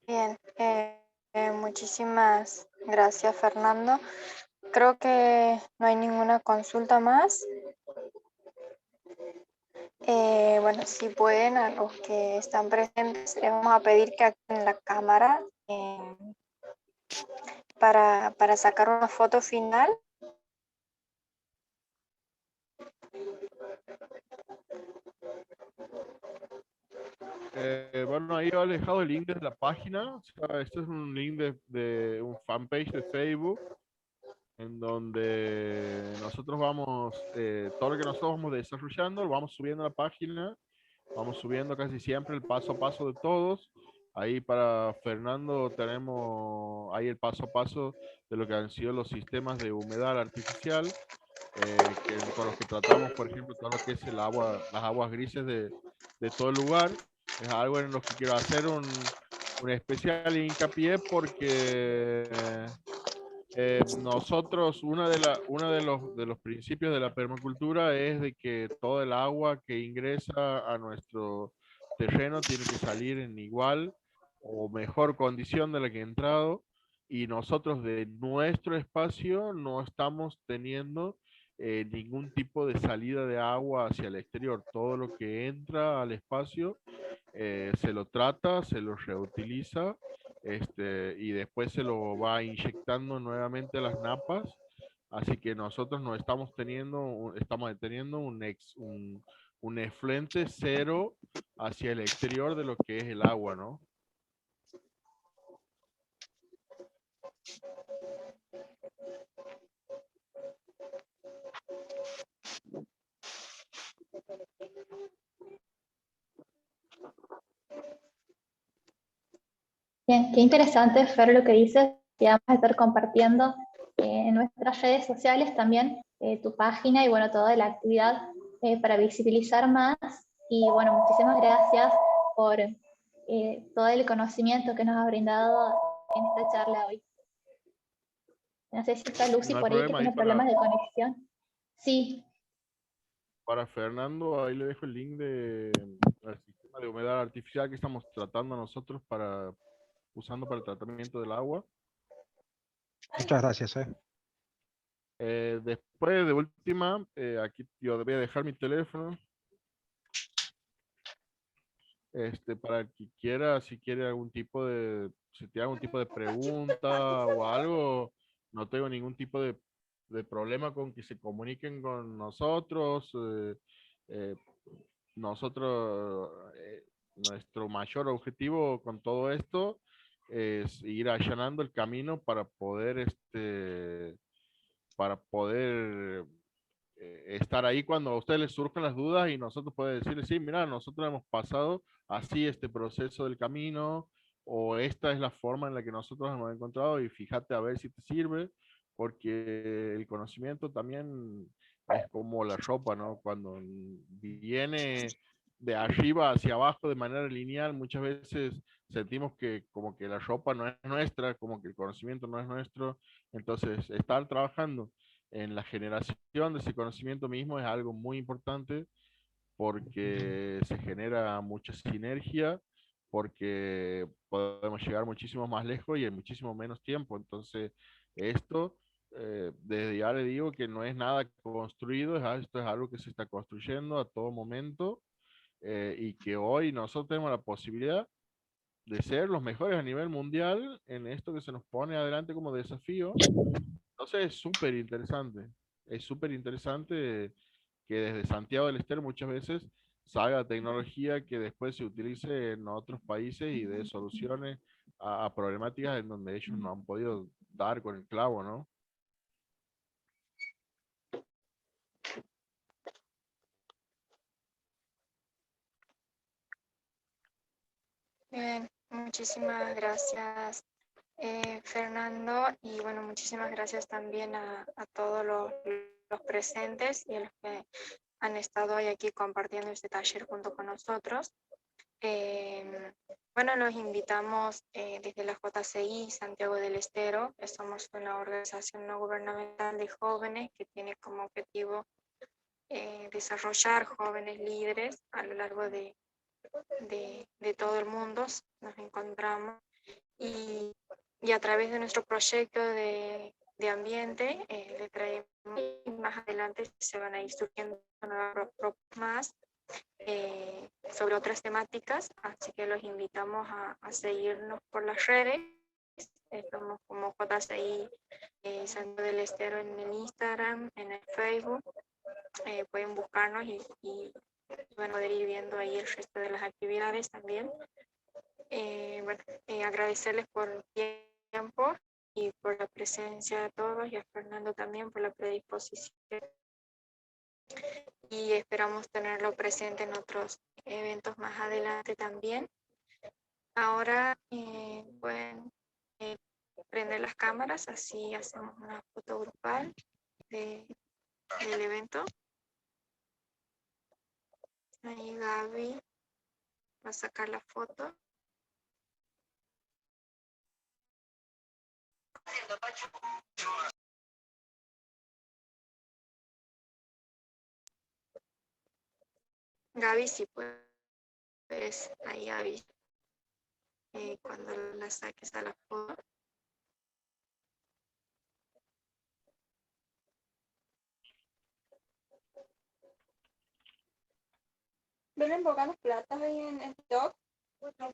Bien, muchísimas gracias, Fernando. Creo que no hay ninguna consulta más. Bueno, si pueden, a los que están presentes, les vamos a pedir que activen la cámara para sacar una foto final. Bueno, ahí he dejado el link de la página. O sea, este es un link de un fanpage de Facebook, en donde nosotros vamos, todo lo que nosotros vamos desarrollando, lo vamos subiendo a la página, vamos subiendo casi siempre el paso a paso de todos. Ahí para Fernando tenemos ahí el paso a paso de lo que han sido los sistemas de humedad artificial, con los que tratamos, por ejemplo, todo lo que es el agua, las aguas grises de todo el lugar. Es algo en lo que quiero hacer un especial hincapié porque nosotros, uno de los principios de la permacultura es de que todo el agua que ingresa a nuestro terreno tiene que salir en igual o mejor condición de la que ha entrado, y nosotros de nuestro espacio no estamos teniendo ningún tipo de salida de agua hacia el exterior. Todo lo que entra al espacio se lo trata, se lo reutiliza, y después se lo va inyectando nuevamente a las napas. Así que nosotros no estamos teniendo, estamos teniendo un efluente cero hacia el exterior de lo que es el agua, ¿no? Bien, qué interesante, Fer, lo que dices. Y vamos a estar compartiendo en nuestras redes sociales también tu página y bueno, toda la actividad para visibilizar más. Y bueno, muchísimas gracias por todo el conocimiento que nos ha brindado en esta charla hoy. No sé si está Lucy No hay por ahí, que problema, ahí tiene problemas de conexión. Sí, para Fernando, ahí le dejo el link al sistema de humedad artificial que estamos tratando nosotros usando para el tratamiento del agua. Muchas gracias. Después de última, aquí yo voy a dejar mi teléfono. Para el que quiera, si quiere si tiene algún tipo de pregunta o algo, no tengo ningún tipo de problema con que se comuniquen con nosotros. Eh, nosotros, nuestro mayor objetivo con todo esto es ir allanando el camino para poder estar ahí cuando a ustedes les surjan las dudas y nosotros podemos decirles, sí, mira, nosotros hemos pasado así este proceso del camino, o esta es la forma en la que nosotros hemos encontrado y fíjate a ver si te sirve, porque el conocimiento también es como la ropa, ¿no? Cuando viene de arriba hacia abajo de manera lineal, muchas veces sentimos que como que la ropa no es nuestra, como que el conocimiento no es nuestro. Entonces, estar trabajando en la generación de ese conocimiento mismo es algo muy importante, porque se genera mucha sinergia, porque podemos llegar muchísimo más lejos y en muchísimo menos tiempo. Entonces, esto, desde ya le digo que no es nada construido, esto es algo que se está construyendo a todo momento, y que hoy nosotros tenemos la posibilidad de ser los mejores a nivel mundial en esto que se nos pone adelante como desafío. Entonces es súper interesante que desde Santiago del Estero muchas veces salga tecnología que después se utilice en otros países y dé soluciones a problemáticas en donde ellos no han podido dar con el clavo, ¿no? Bien, muchísimas gracias, Fernando, y bueno, muchísimas gracias también a todos los presentes y a los que han estado hoy aquí compartiendo este taller junto con nosotros. Bueno, los invitamos desde la JCI Santiago del Estero, que somos una organización no gubernamental de jóvenes que tiene como objetivo desarrollar jóvenes líderes a lo largo de todo el mundo. Nos encontramos y a través de nuestro proyecto de ambiente le traemos, y más adelante se van a ir surgiendo nuevas propuestas más sobre otras temáticas, así que los invitamos a seguirnos por las redes. Estamos como JCI Santiago del Estero en el Instagram, en el Facebook. Pueden buscarnos y van a poder ir viendo ahí el resto de las actividades también. Bueno, agradecerles por el tiempo y por la presencia de todos, y a Fernando también por la predisposición. Y esperamos tenerlo presente en otros eventos más adelante también. Ahora pueden prender las cámaras, así hacemos una foto grupal del evento. Ahí Gaby va a sacar la foto. Gaby, si puedes, ahí Gaby, cuando la saques a la foto. ¿Ven enfocando platas ahí en el TikTok? Bueno,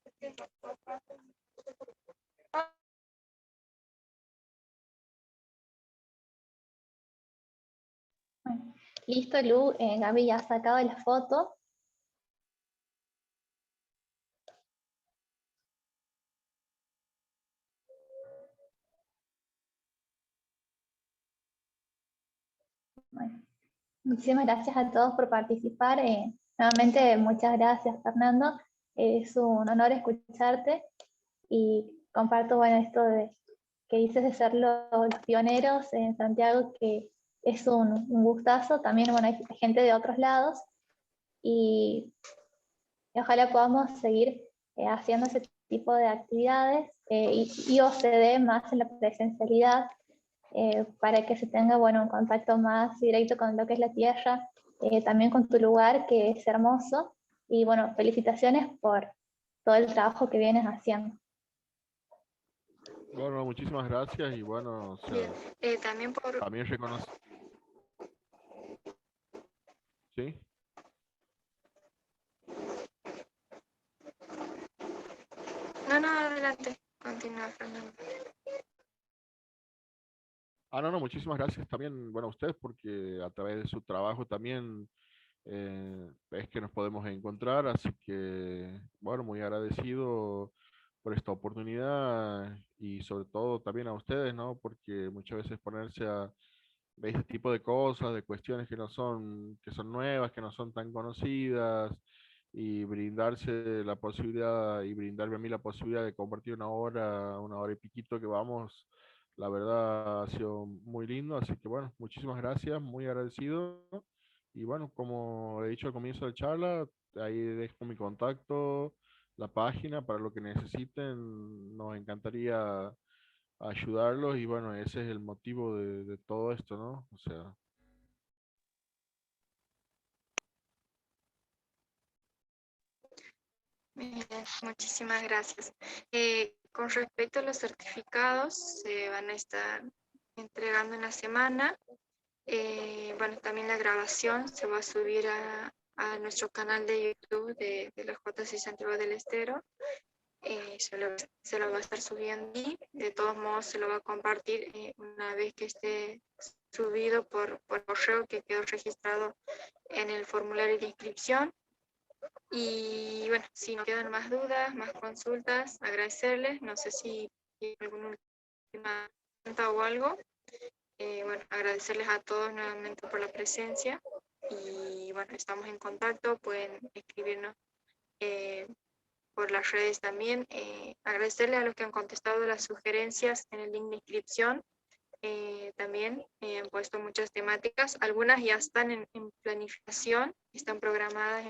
listo, Lu, Gaby ya ha sacado la foto. Bueno, muchísimas gracias a todos por participar. Nuevamente, muchas gracias, Fernando. Es un honor escucharte y comparto, bueno, esto de que dices de ser los pioneros en Santiago, que es un gustazo. También, bueno, hay gente de otros lados y ojalá podamos seguir haciendo ese tipo de actividades y OCD más en la presencialidad, para que se tenga, bueno, un contacto más directo con lo que es la tierra, también con tu lugar, que es hermoso. Y bueno, felicitaciones por todo el trabajo que vienes haciendo. Bueno, muchísimas gracias y bueno, o sea, También por... también reconoce. ¿Sí? No, adelante. Continúa, Fernando. No, muchísimas gracias también, bueno, a ustedes, porque a través de su trabajo también es que nos podemos encontrar, así que, bueno, muy agradecido por esta oportunidad y sobre todo también a ustedes, ¿no? Porque muchas veces ponerse a este tipo de cosas, de cuestiones que son nuevas, que no son tan conocidas, y brindarse la posibilidad y brindarme a mí la posibilidad de compartir una hora y piquito que vamos, la verdad ha sido muy lindo, así que bueno, muchísimas gracias, muy agradecido. Y bueno, como he dicho al comienzo de la charla, ahí dejo mi contacto, la página para lo que necesiten, nos encantaría ayudarlos y bueno, ese es el motivo de todo esto, ¿no? O sea, Bien, muchísimas gracias. Con respecto a los certificados, se van a estar entregando en la semana. Bueno, también la grabación se va a subir a nuestro canal de YouTube de la JCI Santiago del Estero. Se lo va a estar subiendo y de todos modos se lo va a compartir una vez que esté subido por correo, que quedó registrado en el formulario de inscripción. Y bueno, si no quedan más dudas, más consultas, agradecerles. No sé si hay alguna última pregunta o algo. Bueno, agradecerles a todos nuevamente por la presencia. Y bueno, estamos en contacto, pueden escribirnos por las redes también. Agradecerles a los que han contestado las sugerencias en el link de inscripción. También han puesto muchas temáticas, algunas ya están en planificación, están programadas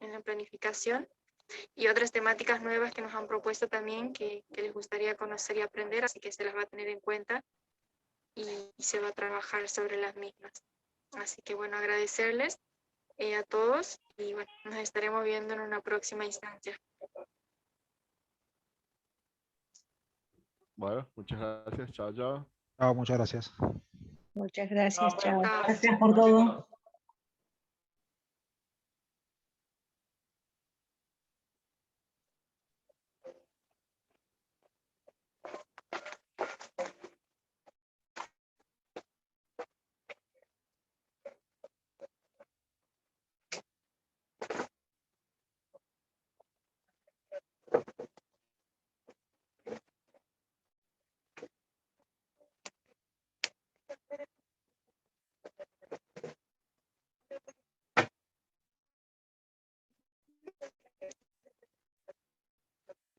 en la planificación, y otras temáticas nuevas que nos han propuesto también que les gustaría conocer y aprender, así que se las va a tener en cuenta y se va a trabajar sobre las mismas. Así que bueno, agradecerles a todos y bueno, nos estaremos viendo en una próxima instancia. bueno, muchas gracias, chao, chao. Muchas gracias. Muchas gracias, chao. Gracias por todo.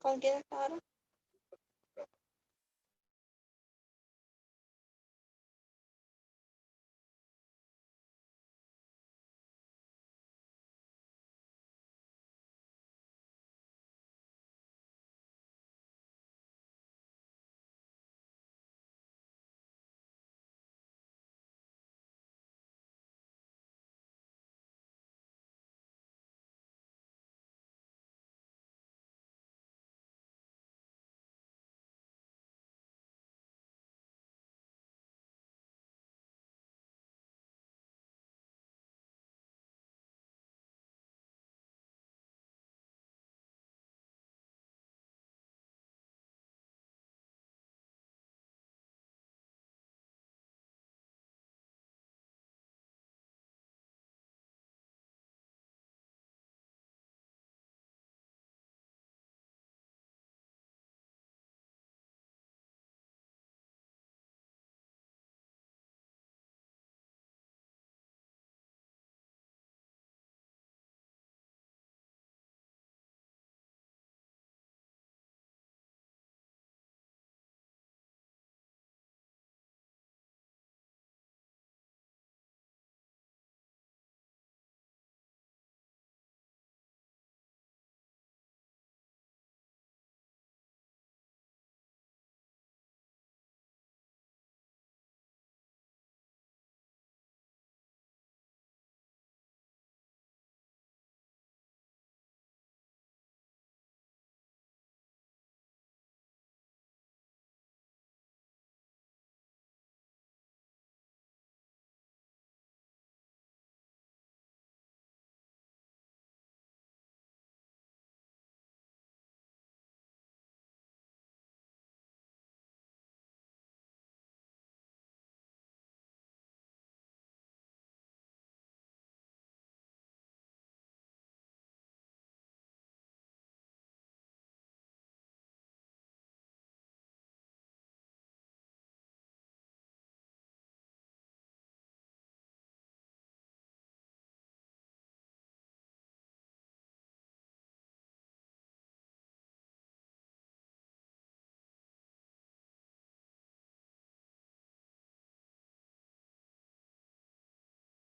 ¿Con quién está ahora?